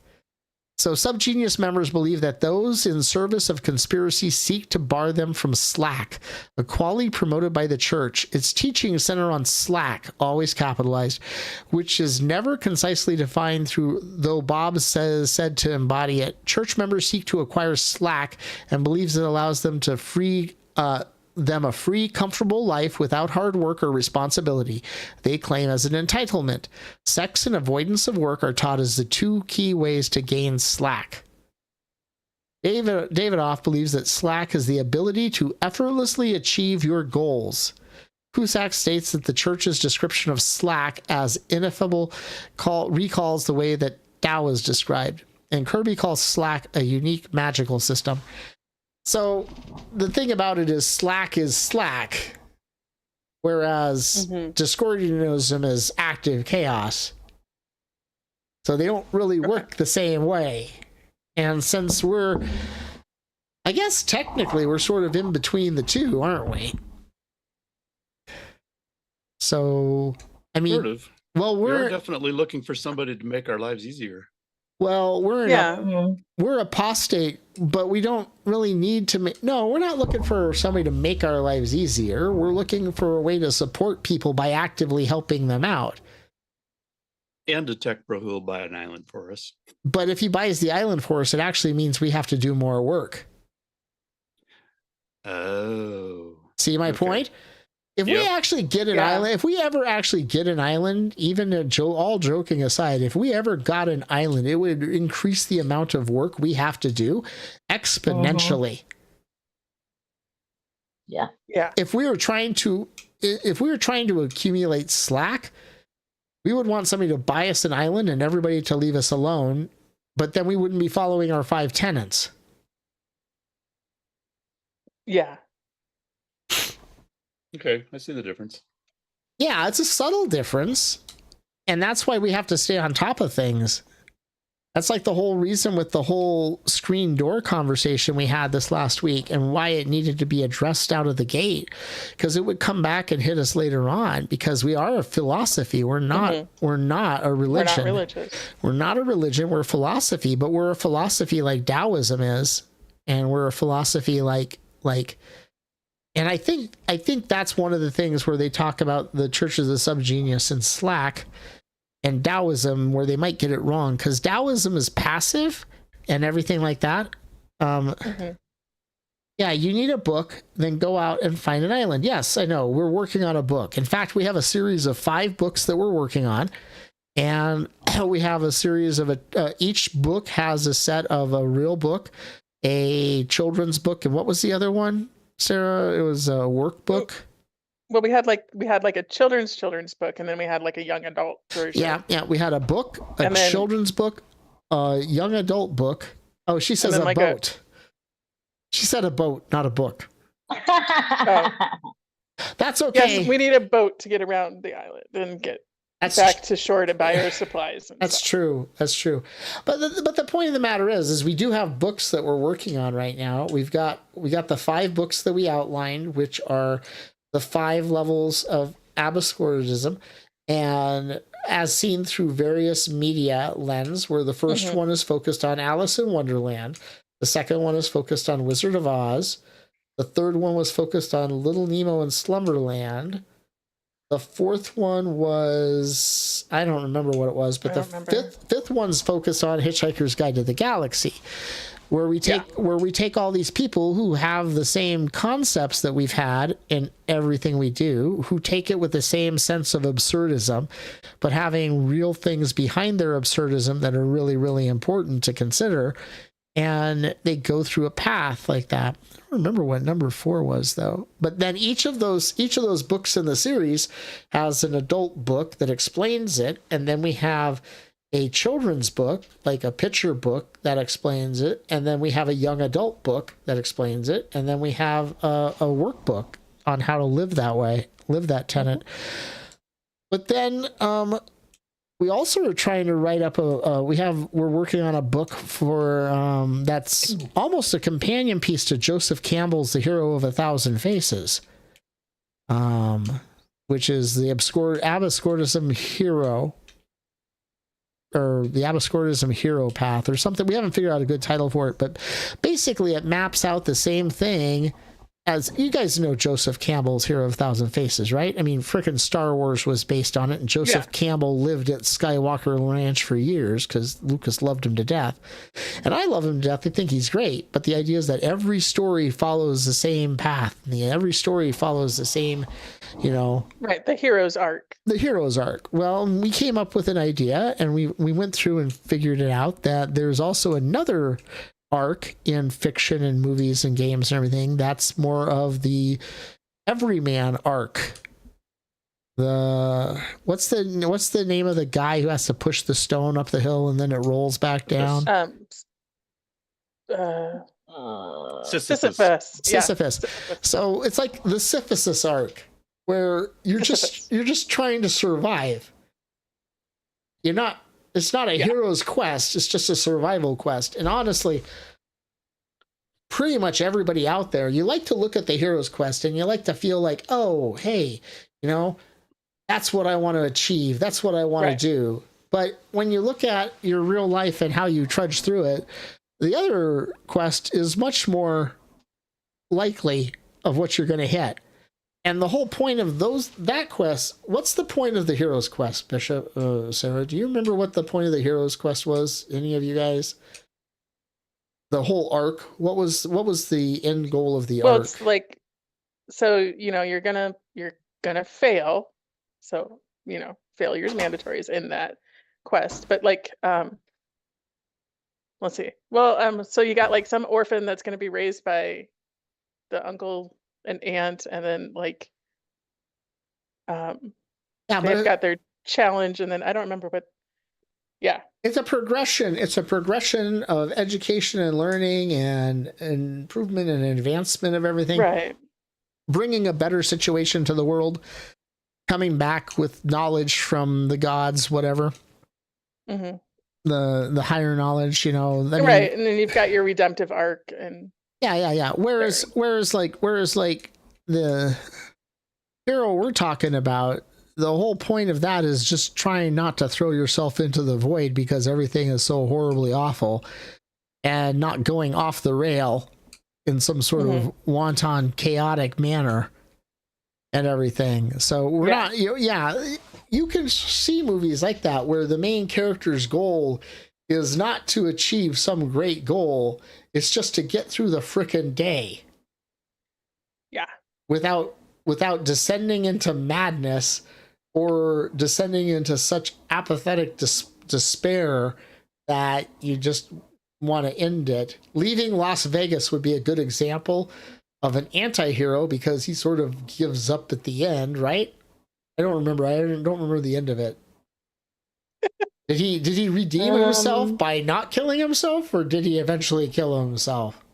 So subgenius members believe that those in service of conspiracy seek to bar them from slack, a quality promoted by the church. Its teachings center on slack, always capitalized, which is never concisely defined through, though Bob said to embody it. Church members seek to acquire slack and believes it allows them to a free, comfortable life without hard work or responsibility. They claim as an entitlement. Sex and avoidance of work are taught as the two key ways to gain slack. David Off believes that slack is the ability to effortlessly achieve your goals. Cusack states that the church's description of slack as ineffable recalls the way that Tao is described, and Kirby calls slack a unique magical system. So the thing about it is slack, whereas Discordianism is active chaos. So they don't really work the same way. And since I guess technically we're sort of in between the two, aren't we? So, I mean, Sort of. well, we're definitely looking for somebody to make our lives easier. Well, we're apostate, but we don't really need to we're not looking for somebody to make our lives easier. We're looking for a way to support people by actively helping them out. And a tech bro who will buy an island for us. But if he buys the island for us, it actually means we have to do more work. Oh. See my point? If we actually get an island, if we ever actually get an island, even all joking aside, if we ever got an island, it would increase the amount of work we have to do exponentially. Yeah. If we were trying to accumulate slack, we would want somebody to buy us an island and everybody to leave us alone, but then we wouldn't be following our 5 tenets. Yeah. Okay, I see the difference. Yeah, it's a subtle difference. And that's why we have to stay on top of things. That's like the whole reason with the whole screen door conversation we had this last week and why it needed to be addressed out of the gate. Because it would come back and hit us later on, because we are a philosophy. We're not a religion. We're not religious. We're not a religion, we're a philosophy, but we're a philosophy like Taoism is. And we're a philosophy like and I think that's one of the things where they talk about the churches of subgenius and slack and Taoism, where they might get it wrong, because Taoism is passive and everything like that. Yeah, you need a book, then go out and find an island. Yes, I know, we're working on a book. In fact, we have a series of 5 books that we're working on, and we have a series of each book has a set of a real book, a children's book, and what was the other one, Sarah? It was a workbook. Well, we had like a children's book, and then we had like a young adult version. Yeah, we had a book, children's book, a young adult book. Oh, she says a boat. She said a boat, not a book. Oh. That's okay. Yes, we need a boat to get around the island and get back to shore to buy our supplies. That's true. That's true. But the point of the matter is we do have books that we're working on right now. We got the 5 books that we outlined, which are the 5 levels of abscordism, and as seen through various media lens, where the first one is focused on Alice in Wonderland, the second one is focused on Wizard of Oz, the third one was focused on Little Nemo and Slumberland, The fourth one was, I don't remember what it was, but the fifth one's focused on Hitchhiker's Guide to the Galaxy, where we take all these people who have the same concepts that we've had in everything we do, who take it with the same sense of absurdism, but having real things behind their absurdism that are really, really important to consider. And they go through a path like that. I don't remember what number 4 was though. But then each of those books in the series has an adult book that explains it, and then we have a children's book, like a picture book that explains it, and then we have a young adult book that explains it, and then we have a workbook on how to live that way, live that tenet. But then we also are trying to write up we're working on a book for that's almost a companion piece to Joseph Campbell's The Hero of a Thousand Faces, which is the Abascordism hero, or the Abascordism hero path or something. We haven't figured out a good title for it, but basically it maps out the same thing as, you guys know Joseph Campbell's Hero of a Thousand Faces, right? I mean, frickin' Star Wars was based on it, and Joseph Campbell lived at Skywalker Ranch for years because Lucas loved him to death. And I love him to death. I think he's great. But the idea is that every story follows the same path. Every story follows the same, Right, the hero's arc. The hero's arc. Well, we came up with an idea, and we went through and figured it out that there's also another arc in fiction and movies and games and everything that's more of the everyman arc. What's the name of the guy who has to push the stone up the hill and then it rolls back down? Sisyphus. Sisyphus. So it's like the Sisyphus arc, where you're just trying to survive. It's not a hero's quest. It's just a survival quest. And honestly, pretty much everybody out there, you like to look at the hero's quest and you like to feel like, oh, hey, that's what I want to achieve. That's what I want to do. But when you look at your real life and how you trudge through it, the other quest is much more likely of what you're going to hit. And the whole point of that quest, what's the point of the hero's quest, Bishop? Sarah, do you remember what the point of the hero's quest was? Any of you guys? The whole arc. What was the end goal of the arc? Well, it's like, so you're gonna fail. So failure is mandatory in that quest. But like, let's see. Well, so you got like some orphan that's gonna be raised by the uncle and aunt, and then like they've got their challenge, and then I don't remember what. It's a progression of education and learning and improvement and advancement of everything, right? Bringing a better situation to the world, coming back with knowledge from the gods, whatever. The higher knowledge, right? And then you've got your redemptive arc, and Whereas the hero we're talking about, the whole point of that is just trying not to throw yourself into the void because everything is so horribly awful, and not going off the rail in some sort of wanton, chaotic manner and everything. So we're not, you can see movies like that where the main character's goal is not to achieve some great goal. It's just to get through the frickin' day. Yeah. Without descending into madness or descending into such apathetic despair that you just want to end it. Leaving Las Vegas would be a good example of an anti-hero because he sort of gives up at the end, right? I don't remember the end of it. Did he redeem himself by not killing himself, or did he eventually kill himself?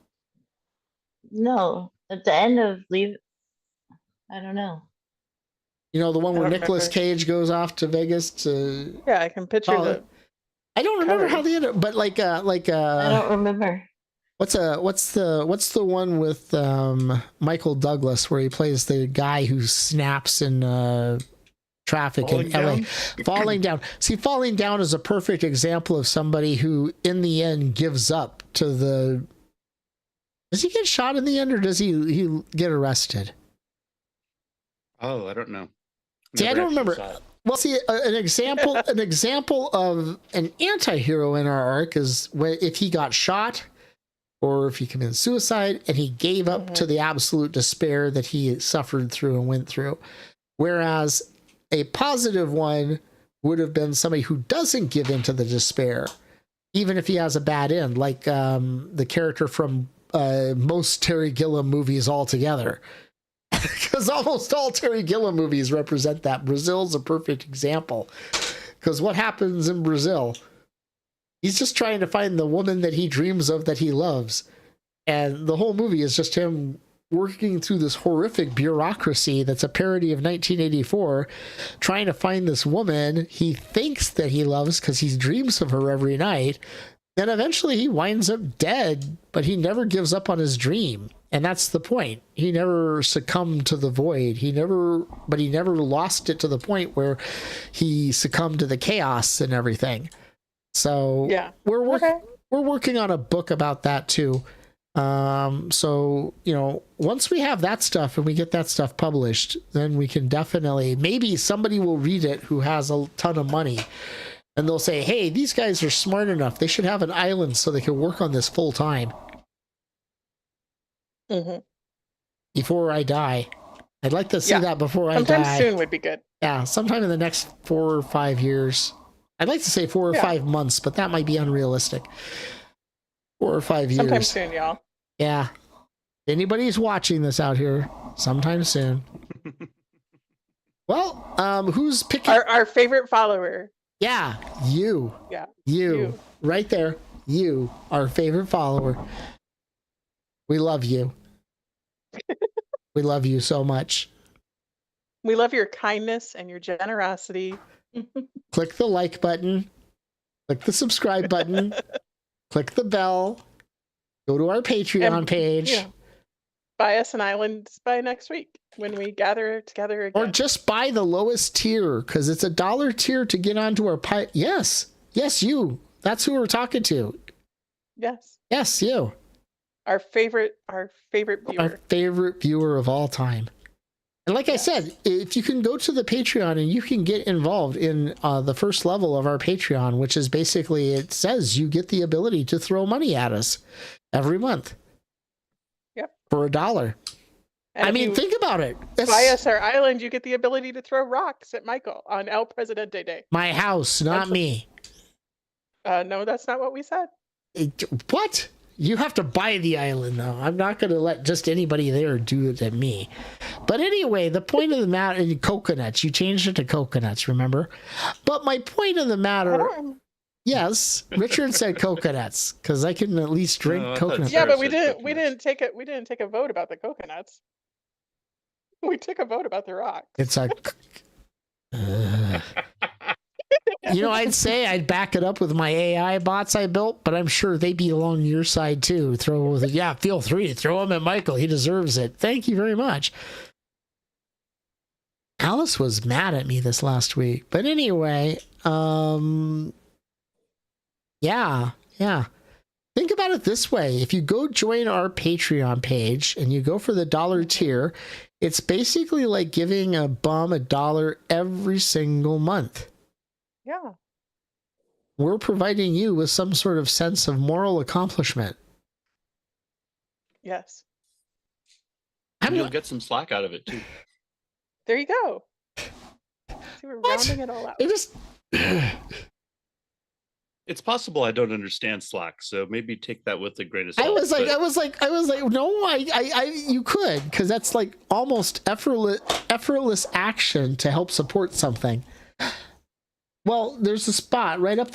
No, at the end of Leave, I don't know. The one where Nicolas Cage goes off to Vegas to. Yeah, I can picture the. I don't remember how they ended, but I don't remember. What's the one with Michael Douglas where he plays the guy who snaps in traffic in LA? Falling down. See, falling down is a perfect example of somebody who in the end gives up to the. Does he get shot in the end, or does he get arrested? Oh, I don't know. See, I Never don't actually remember. saw it. Well, see, an example of an anti-hero in our arc is if he got shot or if he committed suicide and he gave up to the absolute despair that he suffered through and went through. Whereas a positive one would have been somebody who doesn't give in to the despair, even if he has a bad end, like the character from most Terry Gilliam movies altogether. Because almost all Terry Gilliam movies represent that. Brazil's a perfect example. Because what happens in Brazil? He's just trying to find the woman that he dreams of, that he loves. And the whole movie is just him working through this horrific bureaucracy that's a parody of 1984, trying to find this woman he thinks that he loves because he dreams of her every night. Then eventually he winds up dead, but he never gives up on his dream. And that's the point. He never succumbed to the void. He never lost it to the point where he succumbed to the chaos and everything. So yeah, we're working on a book about that too. So, you know, once we have that stuff and we get that stuff published, then we can definitely, maybe somebody will read it who has a ton of money. And they'll say, hey, these guys are smart enough. They should have an island so they can work on this full time. Before I die. I'd like to see that before I die. Sometime soon would be good. Yeah, sometime in the next 4 or 5 years. I'd like to say 4 or 5 months, but that might be unrealistic. 4 or 5 years. Sometime soon, y'all. Yeah. Anybody's watching this out here, sometime soon. Well, who's picking? Our favorite follower. Yeah, you. Yeah. You. Right there. You, our favorite follower. We love you. We love you so much. We love your kindness and your generosity. Click the like button. Click the subscribe button. Click the bell. Go to our Patreon page. Yeah. Buy us an island by next week when we gather together again. Or just buy the lowest tier, because it's $1 tier to get onto our Yes, you. That's who we're talking to. Yes, you. Our favorite viewer. Our favorite viewer of all time. And like I said, if you can go to the Patreon and you can get involved in the first level of our Patreon, which is basically, it says you get the ability to throw money at us every month. Yep. For $1. And I mean, think about it. Buy us our island, you get the ability to throw rocks at Michael on El Presidente Day. My house, not me. No, that's not what we said. What? You have to buy the island, though. I'm not going to let just anybody there do it at me. But anyway, the point of the matter, coconuts. You changed it to coconuts, remember? But my point of the matter, yes, Richard said coconuts because I can at least drink coconuts. Yeah, but we didn't take a vote about the coconuts. We took a vote about the rocks. It's a. You know, I'd say I'd back it up with my AI bots I built, but I'm sure they'd be along your side too. Feel free to throw him at Michael. He deserves it. Thank you very much. Alice was mad at me this last week, but anyway, yeah. Think about it this way. If you go join our Patreon page and you go for the $1 tier, it's basically like giving a bum $1 every single month. Yeah. We're providing you with some sort of sense of moral accomplishment. Yes. And you'll get some slack out of it too. There you go. See, we're rounding it all out. It's possible I don't understand Slack, so maybe take that with a grain of salt. I was like, no, you could, because that's like almost effortless action to help support something. Well, there's a spot right up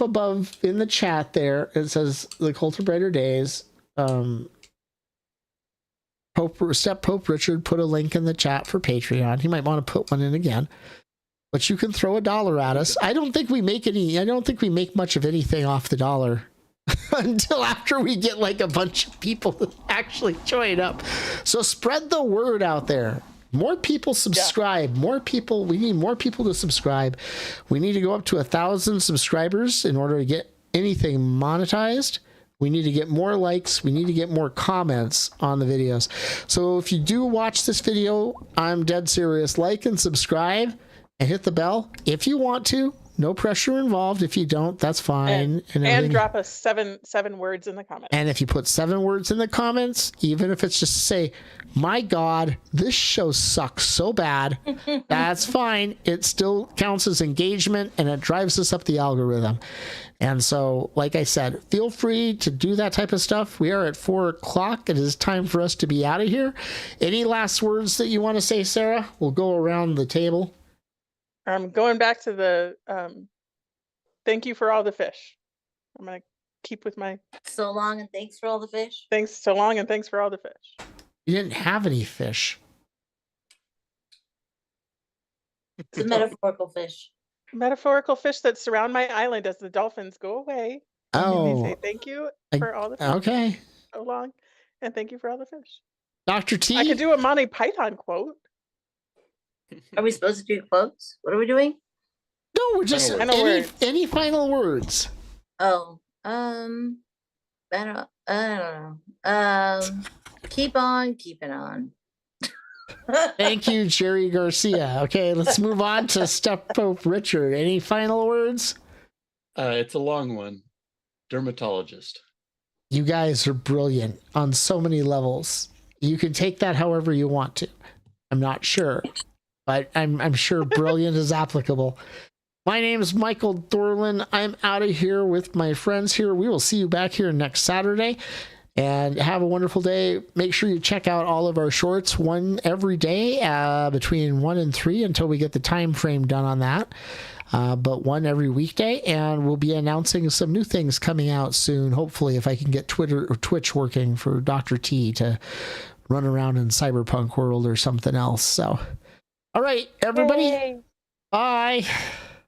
above in the chat there. It says the Cult of Brighter Days. Pope Richard put a link in the chat for Patreon. He might want to put one in again. But you can throw $1 at us. I don't think we make much of anything off the $1 until after we get like a bunch of people that actually join up. So spread the word out there. More people subscribe. Yeah. We need more people to subscribe. We need to go up to 1,000 subscribers in order to get anything monetized. We need to get more likes. We need to get more comments on the videos. So if you do watch this video, I'm dead serious. Like and subscribe and hit the bell if you want to. No pressure involved. If you don't, that's fine. And drop us seven words in the comments. And if you put 7 words in the comments, even if it's just to say, my God, this show sucks so bad, that's fine. It still counts as engagement and it drives us up the algorithm. And so, like I said, feel free to do that type of stuff. We are at 4:00. It is time for us to be out of here. Any last words that you want to say, Sarah? We'll go around the table. Going back to the thank you for all the fish. I'm going to keep with my So long and thanks for all the fish. thanks so long and thanks for all the fish. You didn't have any fish. It's a metaphorical fish. Metaphorical fish that surround my island as the dolphins go away. And they say thank you for all the fish. Okay. So long and thank you for all the fish. Dr. T? I could do a Monty Python quote. Are we supposed to do quotes? What are we doing? No, we're just Final words. any final words. Oh, I don't know. Keep on keeping on. Thank you, Jerry Garcia. Okay, let's move on to Step Pope Richard. Any final words? It's a long one. Dermatologist. You guys are brilliant on so many levels. You can take that however you want to. I'm not sure, but I'm sure brilliant is applicable. My name is Michael Dorlin. I'm out of here with my friends here. We will see you back here next Saturday. And have a wonderful day. Make sure you check out all of our shorts, one every day between 1 and 3 until we get the time frame done on that. But one every weekday. And we'll be announcing some new things coming out soon. Hopefully, if I can get Twitter or Twitch working for Dr. T to run around in Cyberpunk World or something else. So, all right, everybody. Yay. Bye.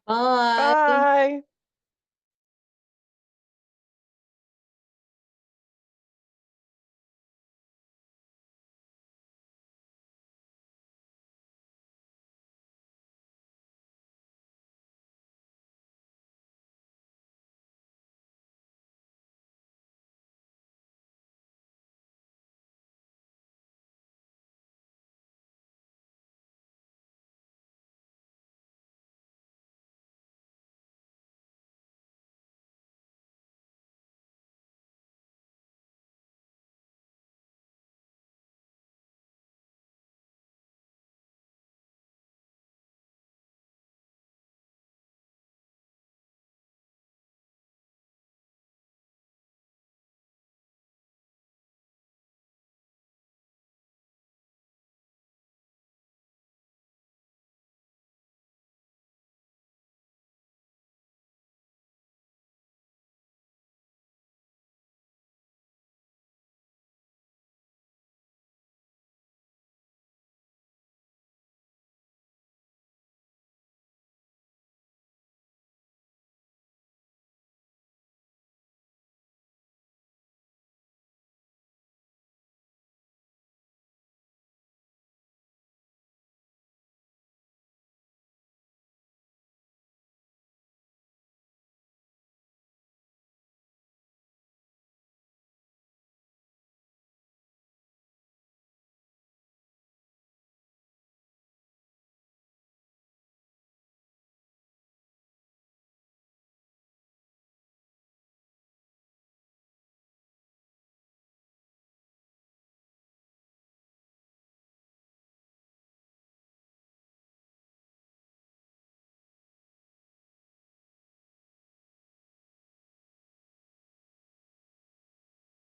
Bye. Bye.